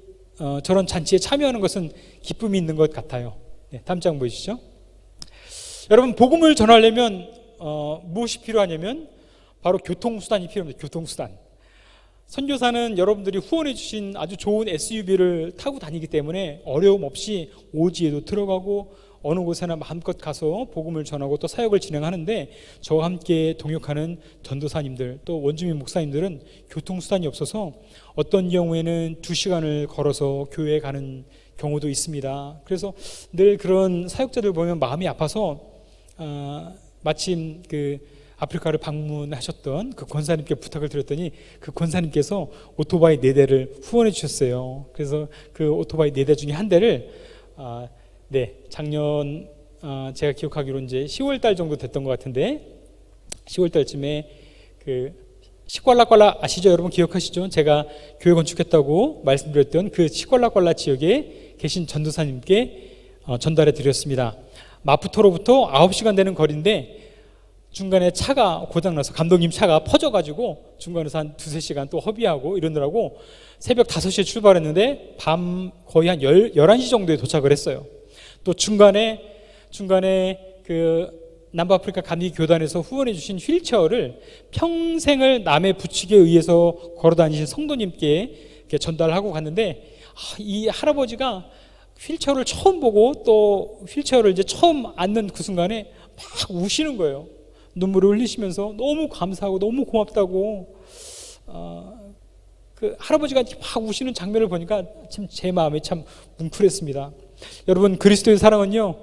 저런 잔치에 참여하는 것은 기쁨이 있는 것 같아요. 네, 다음 장 보시죠. 여러분, 복음을 전하려면 무엇이 필요하냐면 바로 교통수단이 필요합니다. 교통수단. 선교사는 여러분들이 후원해 주신 아주 좋은 SUV를 타고 다니기 때문에 어려움 없이 오지에도 들어가고 어느 곳에나 마음껏 가서 복음을 전하고 또 사역을 진행하는데, 저와 함께 동역하는 전도사님들 또 원주민 목사님들은 교통수단이 없어서 어떤 경우에는 2시간을 걸어서 교회에 가는 경우도 있습니다. 그래서 늘 그런 사역자들 보면 마음이 아파서 마침 아프리카를 방문하셨던 그 권사님께 부탁을 드렸더니 그 권사님께서 오토바이 4대를 후원해 주셨어요. 그래서 그 오토바이 4대 중에 한 대를 작년 제가 기억하기로 이제 10월 달 정도 됐던 것 같은데, 10월 달쯤에 시꽐라꽐라 아시죠? 여러분 기억하시죠? 제가 교회 건축했다고 말씀드렸던 그 시꽐라꽐라 지역에 계신 전도사님께 전달해 드렸습니다. 마푸토로부터 9시간 되는 거리인데 중간에 차가 고장나서 감독님 차가 퍼져가지고 중간에서 한 2-3시간 또 허비하고 이러느라고 새벽 5시에 출발했는데 밤 거의 한 11시 정도에 도착을 했어요. 또 중간에 그 남부아프리카 감리 교단에서 후원해 주신 휠체어를 평생을 남의 부축에 의해서 걸어다니신 성도님께 이렇게 전달하고 갔는데, 이 할아버지가 휠체어를 처음 보고 또 휠체어를 이제 처음 앉는 그 순간에 막 우시는 거예요. 눈물을 흘리시면서 너무 감사하고 너무 고맙다고. 그 할아버지가 막 우시는 장면을 보니까 참 제 마음이 참 뭉클했습니다. 여러분, 그리스도의 사랑은요,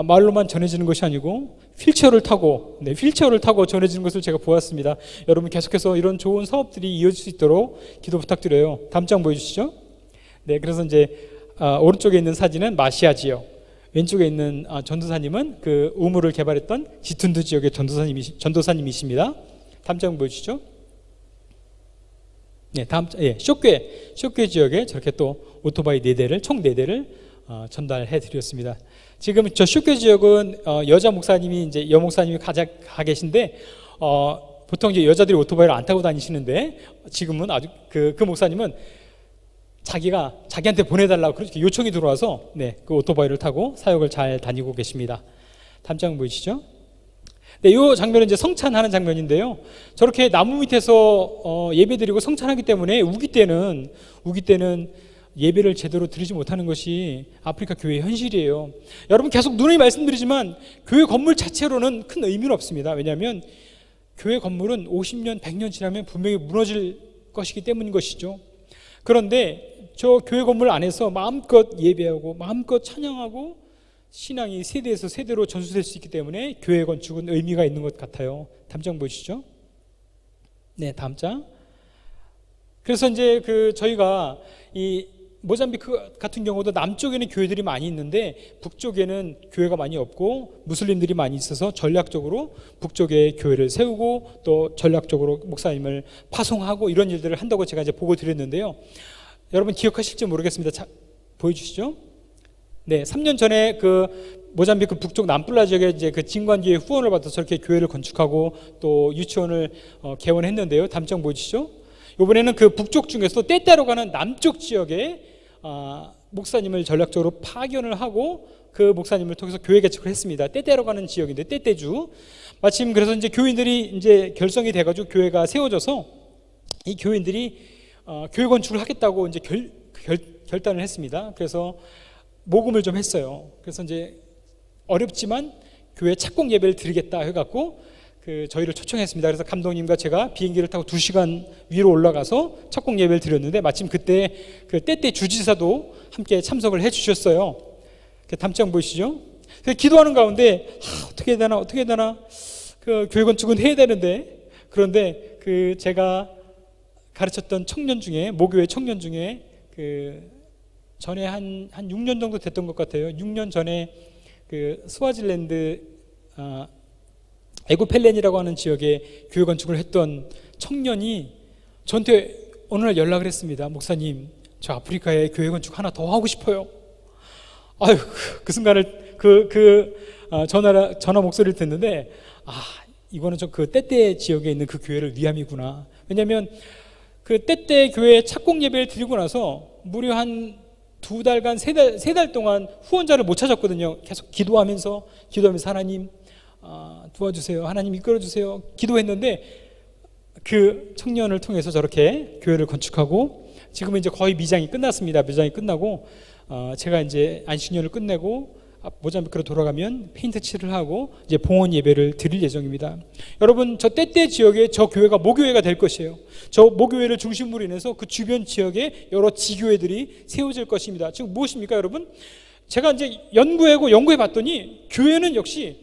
말로만 전해지는 것이 아니고 휠체어를 타고 전해지는 것을 제가 보았습니다. 여러분, 계속해서 이런 좋은 사업들이 이어질 수 있도록 기도 부탁드려요. 다음 장 보여주시죠. 네, 그래서 이제 오른쪽에 있는 사진은 마시아 지역, 왼쪽에 있는 전도사님은 그 우물을 개발했던 지툰드 지역의 전도사님이십니다. 다음 장 보여주시죠. 네, 쇼괴 지역에 저렇게 또 오토바이 4대를 총 4대를 전달해 드렸습니다. 지금 저 쇼괴 지역은 여자 목사님이 이제 여목사님이 가 계신데 보통 이제 여자들이 오토바이를 안 타고 다니시는데 지금은 아주 그 목사님은 자기한테 보내달라고 그렇게 요청이 들어와서 그 오토바이를 타고 사역을 잘 다니고 계십니다. 다음 장 보이시죠? 네, 이 장면은 이제 성찬하는 장면인데요. 저렇게 나무 밑에서 예배드리고 성찬하기 때문에 우기 때는 예배를 제대로 드리지 못하는 것이 아프리카 교회의 현실이에요. 여러분, 계속 누누이 말씀드리지만 교회 건물 자체로는 큰 의미는 없습니다. 왜냐하면 교회 건물은 50년, 100년 지나면 분명히 무너질 것이기 때문인 것이죠. 그런데 저 교회 건물 안에서 마음껏 예배하고 마음껏 찬양하고 신앙이 세대에서 세대로 전수될 수 있기 때문에 교회 건축은 의미가 있는 것 같아요. 다음 장 보시죠. 네, 다음 장. 그래서 이제 저희가 이 모잠비크 같은 경우도 남쪽에는 교회들이 많이 있는데 북쪽에는 교회가 많이 없고 무슬림들이 많이 있어서 전략적으로 북쪽에 교회를 세우고 또 전략적으로 목사님을 파송하고 이런 일들을 한다고 제가 이제 보고 드렸는데요. 여러분 기억하실지 모르겠습니다. 자, 보여주시죠. 네, 3년 전에 그 모잠비크 북쪽 남뿔라 지역에 이제 그 진관교회 후원을 받아서 저렇게 교회를 건축하고 또 유치원을 개원했는데요. 다음 장 보여주시죠. 이번에는 그 북쪽 중에서도 때때로 가는 남쪽 지역에 목사님을 전략적으로 파견을 하고 그 목사님을 통해서 교회 개척을 했습니다. 때때로 가는 지역인데 때때주. 마침 그래서 이제 교인들이 이제 결성이 돼가지고 교회가 세워져서 이 교인들이 교회 건축을 하겠다고 이제 결단을 했습니다. 그래서 모금을 좀 했어요. 그래서 이제 어렵지만 교회 착공 예배를 드리겠다 해갖고 저희를 초청했습니다. 그래서 감독님과 제가 비행기를 타고 2시간 위로 올라가서 착공 예배를 드렸는데 마침 그때 그 때때 주지사도 함께 참석을 해주셨어요. 다음 장 보시죠. 기도하는 가운데 어떻게 해야 되나 그 교회 건축은 해야 되는데, 그런데 제가 가르쳤던 청년 중에 모교회 청년 중에 전에 한 6년 정도 됐던 것 같아요. 6년 전에 스와질랜드 에고펠렌이라고 하는 지역에 교회 건축을 했던 청년이 저한테 어느 날 연락을 했습니다. 목사님, 저 아프리카에 교회 건축 하나 더 하고 싶어요. 아유, 그 순간을 전화 목소리를 듣는데 이거는 저 그 때때 지역에 있는 그 교회를 위함이구나. 왜냐하면 그 때때 교회 착공 예배를 드리고 나서 무려 한 2달간 3달 동안 후원자를 못 찾았거든요. 계속 기도하면서 하나님 도와주세요, 하나님 이끌어주세요 기도했는데 그 청년을 통해서 저렇게 교회를 건축하고 지금은 이제 거의 미장이 끝났습니다. 미장이 끝나고 제가 이제 안식년을 끝내고 모잠비크로 돌아가면 페인트 칠을 하고 이제 봉헌 예배를 드릴 예정입니다. 여러분, 저 때때 지역에 저 교회가 모교회가 될 것이에요. 저 모교회를 중심으로 인해서 그 주변 지역에 여러 지교회들이 세워질 것입니다. 지금 무엇입니까, 여러분? 제가 이제 연구해 봤더니 교회는 역시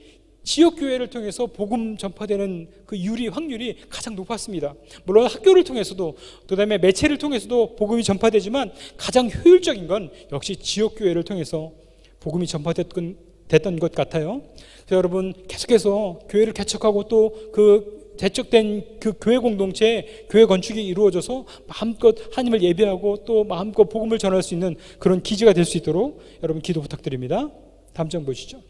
지역 교회를 통해서 복음 전파되는 그 확률이 가장 높았습니다. 물론 학교를 통해서도 그다음에 매체를 통해서도 복음이 전파되지만 가장 효율적인 건 역시 지역 교회를 통해서 복음이 전파됐던 것 같아요. 그래서 여러분 계속해서 교회를 개척하고 또 개척된 그 교회 공동체, 교회 건축이 이루어져서 마음껏 하나님을 예배하고 또 마음껏 복음을 전할 수 있는 그런 기지가 될 수 있도록 여러분 기도 부탁드립니다. 다음 장 보시죠.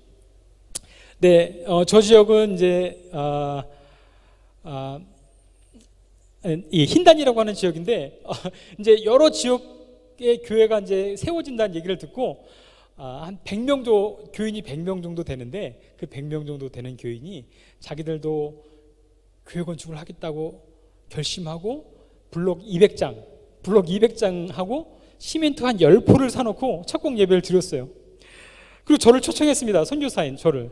네, 저 지역은 이제 이 흰단이라고 하는 지역인데 이제 여러 지역의 교회가 이제 세워진다는 얘기를 듣고 한 100명 정도 교인이 100명 정도 되는데 그 100명 정도 되는 교인이 자기들도 교회 건축을 하겠다고 결심하고 블록 200장 하고 시멘트 한 10포를 사놓고 착공 예배를 드렸어요. 그리고 저를 초청했습니다. 선교사인 저를.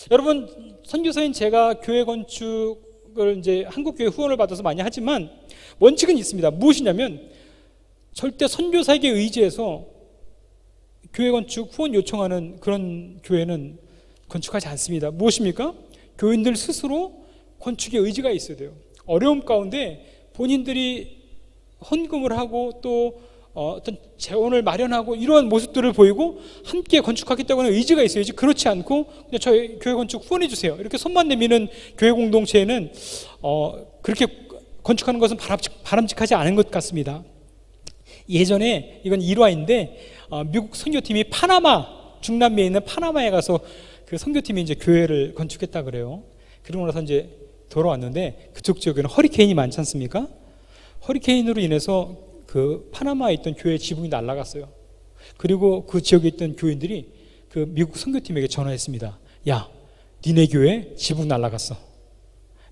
여러분, 선교사인 제가 교회 건축을 이제 한국교회 후원을 받아서 많이 하지만 원칙은 있습니다. 무엇이냐면 절대 선교사에게 의지해서 교회 건축 후원 요청하는 그런 교회는 건축하지 않습니다. 무엇입니까? 교인들 스스로 건축에 의지가 있어야 돼요. 어려움 가운데 본인들이 헌금을 하고 또 어떤 재원을 마련하고 이러한 모습들을 보이고 함께 건축하겠다고 하는 의지가 있어야지, 그렇지 않고 그냥 저희 교회 건축 후원해 주세요 이렇게 손만 내미는 교회 공동체에는 그렇게 건축하는 것은 바람직하지 않은 것 같습니다. 예전에 이건 일화인데 미국 선교팀이 중남미에 있는 파나마에 가서 그 선교팀이 이제 교회를 건축했다 그래요. 그러고 나서 이제 돌아왔는데 그쪽 지역에는 허리케인이 많지 않습니까? 허리케인으로 인해서 그 파나마에 있던 교회 지붕이 날아갔어요. 그리고 그 지역에 있던 교인들이 그 미국 선교팀에게 전화했습니다. 야, 니네 교회 지붕 날아갔어.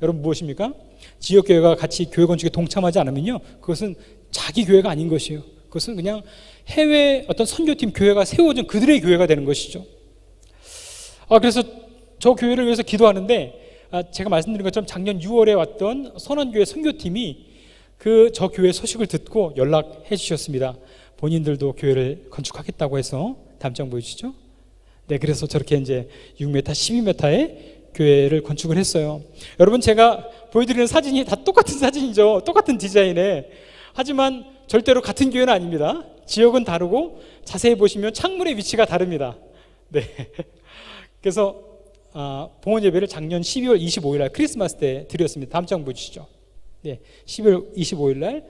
여러분, 무엇입니까? 지역교회가 같이 교회 건축에 동참하지 않으면요, 그것은 자기 교회가 아닌 것이에요. 그것은 그냥 해외 어떤 선교팀 교회가 세워진 그들의 교회가 되는 것이죠. 그래서 저 교회를 위해서 기도하는데 제가 말씀드린 것처럼 작년 6월에 왔던 선원교회 선교팀이 저 교회 소식을 듣고 연락해 주셨습니다. 본인들도 교회를 건축하겠다고 해서. 다음 장 보여주시죠. 네, 그래서 저렇게 이제 6m, 12m의 교회를 건축을 했어요. 여러분, 제가 보여드리는 사진이 다 똑같은 사진이죠. 똑같은 디자인에. 하지만 절대로 같은 교회는 아닙니다. 지역은 다르고 자세히 보시면 창문의 위치가 다릅니다. 네. 그래서 봉헌 예배를 작년 12월 25일 날 크리스마스 때 드렸습니다. 다음 장 보여주시죠. 네, 12월 25일 날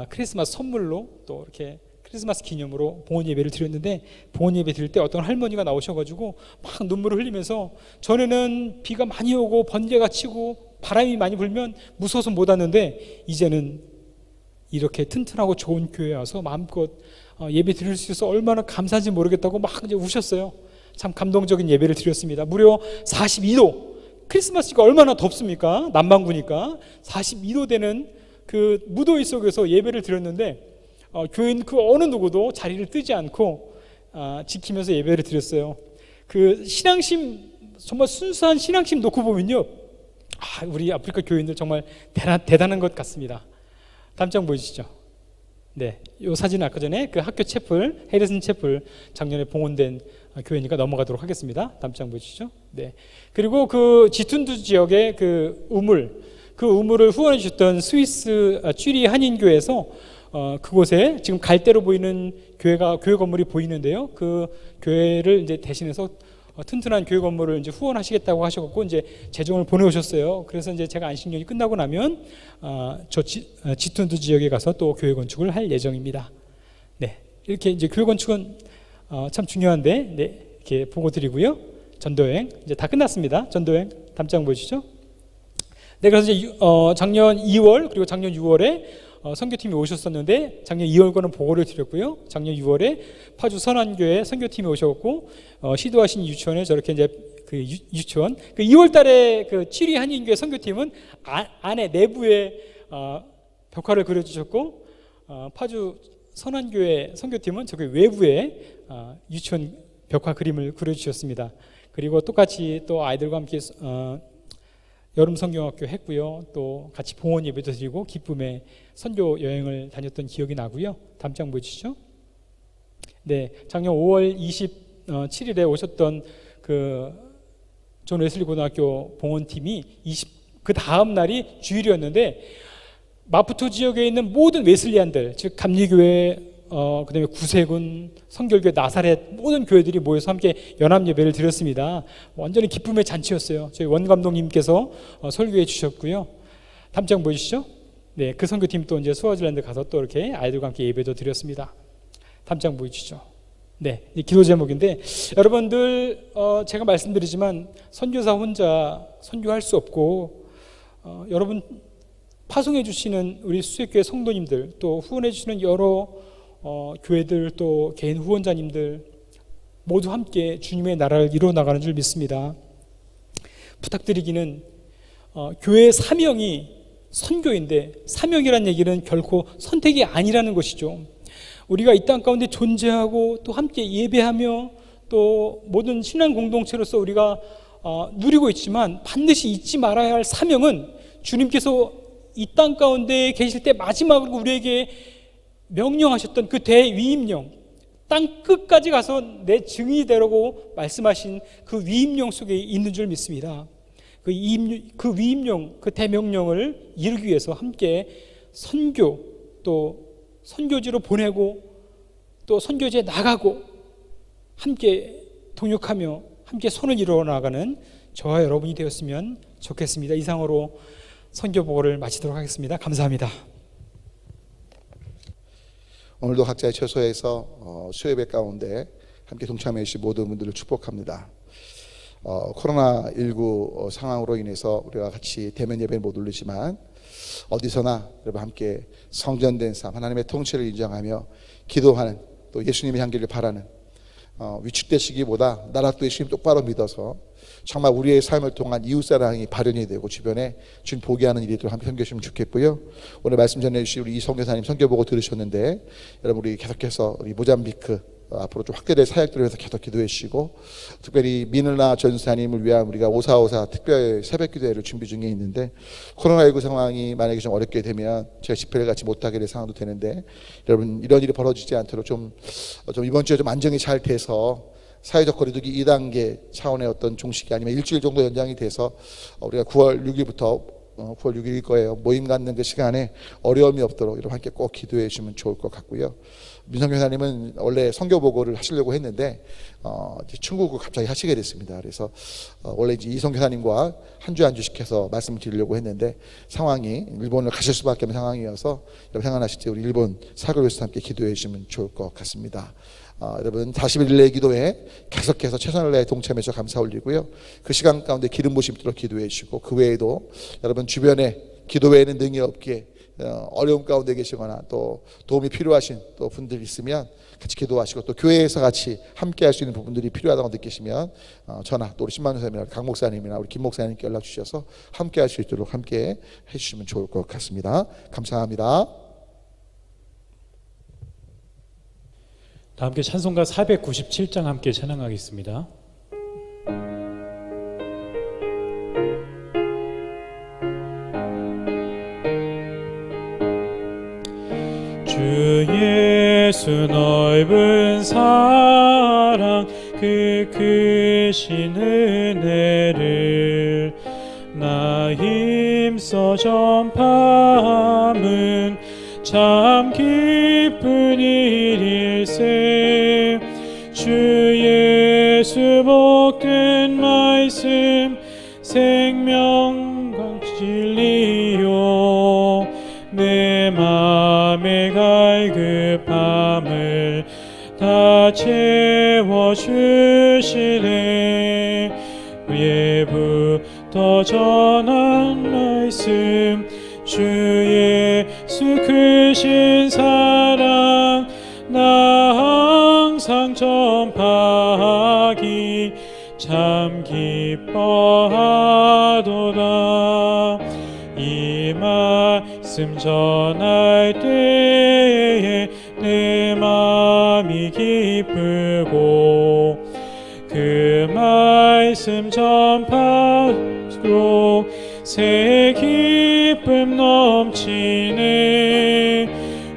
크리스마스 선물로 또 이렇게 크리스마스 기념으로 봉헌 예배를 드렸는데, 봉헌 예배 드릴 때 어떤 할머니가 나오셔가지고 막 눈물을 흘리면서 전에는 비가 많이 오고 번개가 치고 바람이 많이 불면 무서워서 못 왔는데 이제는 이렇게 튼튼하고 좋은 교회에 와서 마음껏 예배 드릴 수 있어서 얼마나 감사한지 모르겠다고 막 이제 우셨어요. 참 감동적인 예배를 드렸습니다. 무려 42도, 크리스마스가 얼마나 덥습니까? 남반구니까 42도 되는 그 무더위 속에서 예배를 드렸는데 교인 그 어느 누구도 자리를 뜨지 않고 지키면서 예배를 드렸어요. 그 신앙심, 정말 순수한 신앙심 놓고 보면요, 우리 아프리카 교인들 정말 대단한 것 같습니다. 다음 장 보여주시죠. 네, 이 사진은 아까 전에 그 학교 채플, 해리슨 채플 작년에 봉헌된 교회니까 넘어가도록 하겠습니다. 다음 장 보여주시죠. 네, 그리고 그 지툰두 지역의 그 우물을 후원해 주셨던 스위스 쥐리 한인교회에서 그곳에 지금 갈대로 보이는 교회 건물이 보이는데요. 그 교회를 이제 대신해서 튼튼한 교회 건물을 이제 후원하시겠다고 하셔갖고 이제 재정을 보내오셨어요. 그래서 이제 제가 안식년이 끝나고 나면 지툰두 지역에 가서 또 교회 건축을 할 예정입니다. 네, 이렇게 이제 교회 건축은 참 중요한데, 네, 이렇게 보고 드리고요. 전도여행 이제 다 끝났습니다. 전도여행 다음 장 보여주시죠. 네, 그래서 이제 작년 2월 그리고 작년 6월에 선교팀이 오셨었는데 작년 2월과는 보고를 드렸고요. 작년 6월에 파주 선안교회 선교팀이 오셨고 시도하신 유치원에 저렇게 이제 그 유치원 그 2월달에 그 쥐리 한인교회 선교팀은 안에 내부에 벽화를 그려주셨고 파주 선안교회 선교팀은 저기 외부에 유치원 벽화 그림을 그려주셨습니다. 그리고 똑같이 또 아이들과 함께 여름 성경학교 했고요. 또 같이 봉헌 예배도 드리고 기쁨의 선교 여행을 다녔던 기억이 나고요. 다음 장 보여주시죠. 네, 작년 5월 27일에 오셨던 그 존 웨슬리 고등학교 봉헌팀이 그 다음 날이 주일이었는데 마푸토 지역에 있는 모든 웨슬리안들, 즉 감리교회, 그다음에 구세군, 성결교회, 나사렛 모든 교회들이 모여서 함께 연합 예배를 드렸습니다. 완전히 기쁨의 잔치였어요. 저희 원 감독님께서 설교해 주셨고요. 다음 장 보여주시죠. 네, 그 선교팀 또 이제 스와질랜드 가서 또 이렇게 아이들과 함께 예배도 드렸습니다. 다음 장 보여주시죠. 네, 이 기도 제목인데 여러분들 제가 말씀드리지만 선교사 혼자 선교할 수 없고 여러분 파송해 주시는 우리 수색교회 성도님들 또 후원해 주시는 여러 교회들 또 개인 후원자님들 모두 함께 주님의 나라를 이루어 나가는 줄 믿습니다. 부탁드리기는 교회의 사명이 선교인데 사명이란 얘기는 결코 선택이 아니라는 것이죠. 우리가 이 땅 가운데 존재하고 또 함께 예배하며 또 모든 신앙 공동체로서 우리가 누리고 있지만 반드시 잊지 말아야 할 사명은 주님께서 이 땅 가운데 계실 때 마지막으로 우리에게 명령하셨던 그 대위임령, 땅 끝까지 가서 내 증인이 되라고 말씀하신 그 위임령 속에 있는 줄 믿습니다. 그 위임령, 그 대명령을 이루기 위해서 함께 선교 또 선교지로 보내고 또 선교지에 나가고 함께 동역하며 함께 손을 이루어 나가는 저와 여러분이 되었으면 좋겠습니다. 이상으로 선교보고를 마치도록 하겠습니다. 감사합니다. 오늘도 각자의 처소에서 수요예배 가운데 함께 동참해 주신 모든 분들을 축복합니다. 코로나19 상황으로 인해서 우리가 같이 대면 예배를 못 올리지만 어디서나 여러분 함께 성전된 삶, 하나님의 통치를 인정하며 기도하는 또 예수님의 향기를 바라는 위축되시기보다 나라 또 예수님 똑바로 믿어서 정말 우리의 삶을 통한 이웃사랑이 발현이 되고 주변에 주님 보게 하는 일이 또 함께 섬겨주시면 좋겠고요. 오늘 말씀 전해주신 우리 이성 교사님 선교 보고 들으셨는데 여러분 우리 계속해서 우리 모잠비크 앞으로 좀 확대될 사역들을 위해서 계속 기도해 주시고 특별히 미늘라 전사님을 위한 우리가 5454 특별 새벽 기도회를 준비 중에 있는데 코로나19 상황이 만약에 좀 어렵게 되면 제가 집회를 같이 못하게 될 상황도 되는데 여러분 이런 일이 벌어지지 않도록 좀 이번 주에 좀 안정이 잘 돼서 사회적 거리두기 2단계 차원의 어떤 종식이 아니면 일주일 정도 연장이 돼서 우리가 9월 6일부터 9월 6일일 거예요. 모임 갖는 그 시간에 어려움이 없도록 여러분 함께 꼭 기도해 주시면 좋을 것 같고요. 민성 교사님은 원래 선교 보고를 하시려고 했는데 이제 충국을 갑자기 하시게 됐습니다. 그래서 원래 이제 이성 교사님과 한 주씩 해서 말씀을 드리려고 했는데 상황이 일본을 가실 수밖에 없는 상황이어서 여러분 생각나실 때 우리 일본 사교교수와 함께 기도해 주시면 좋을 것 같습니다. 여러분 40일 릴레이 기도회 계속해서 최선을 다해 동참해 주셔서 감사 올리고요. 그 시간 가운데 기름 부심 들어 기도해 주시고 그 외에도 여러분 주변에 기도 외에는 능이 없기에 어려움 가운데 계시거나 또 도움이 필요하신 또 분들 있으면 같이 기도하시고 또 교회에서 같이 함께 할 수 있는 부분들이 필요하다고 느끼시면 저나 또 우리 신만우 선생님이나 강 목사님이나 우리 김 목사님께 연락 주셔서 함께 할 수 있도록 함께 해주시면 좋을 것 같습니다. 감사합니다. 다 함께 찬송가 497장 함께 찬양하겠습니다. 주 예수 넓은 사랑 그 크신 은혜를 나 힘써 전파함은 참 기쁜 일일세. 주 예수 복된 말씀 생명과 진리요 내 맘의 갈급함을 다 채워주시네. 예부터 전한 말씀 주 예수 크신 사랑 나 항상 전파하기 참 기뻐하도다. 이 말씀 전할 때에 내 마음이 기쁘고 그 말씀 전파로 새 기쁨 넘치네.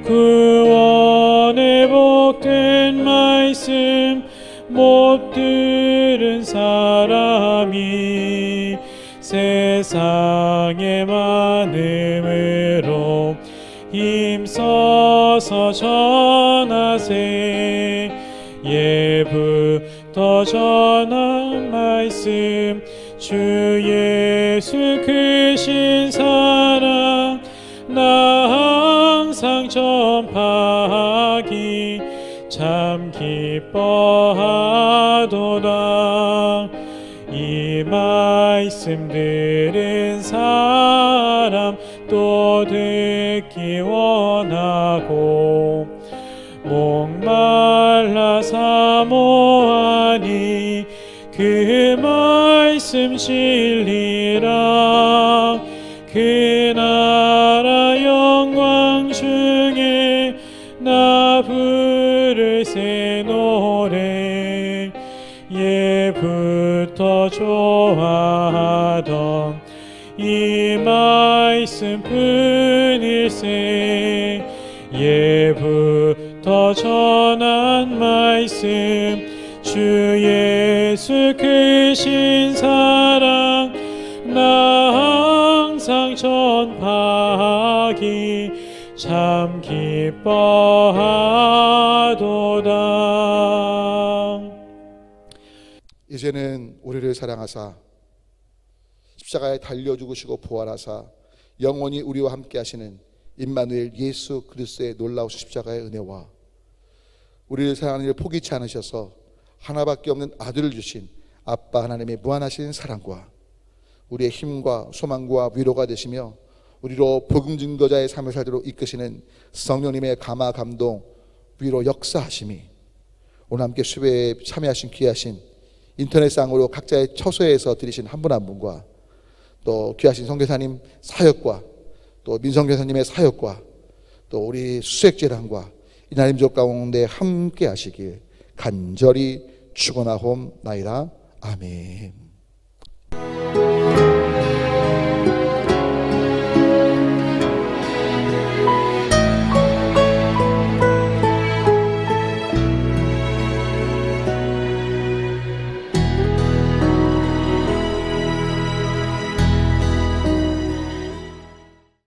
구원의 복된 말씀 못 들은 사람이 세상에 많음으로 힘써서 전하세. 예부터 전한 말씀 주 예수 크신 사랑 나 항상 전파하기 참 기뻐하도다. 기뻐하도다. 이 말씀 들은 사람 또 듣기 원하고 목말라 사모하니 그 말씀 진리라. 그 나라 영광 중에 나 부를 새 노래. 예부터 좋아하던 이 말씀 뿐일세. 예부터 전한 말씀 주 예수 크신 사랑 나 항상 전파하기 참 기뻐하도다. 이제는 우리를 사랑하사 십자가에 달려 죽으시고 부활하사 영원히 우리와 함께 하시는 임마누엘 예수 그리스도의 놀라우신 십자가의 은혜와 우리를 사랑하는 일을 포기치 않으셔서 하나밖에 없는 아들을 주신 아빠 하나님의 무한하신 사랑과 우리의 힘과 소망과 위로가 되시며 우리로 복음 증거자의 삶을 살도록 이끄시는 성령님의 감화 감동 위로 역사하심이 오늘 함께 수배에 참여하신 귀하신 인터넷상으로 각자의 처소에서 들으신 한 분 한 분과 또 귀하신 선교사님 사역과 또 민성교사님의 사역과 또 우리 수색재단과 이날림족 가운데 함께 하시길 간절히 축원하옵나이다. 아멘.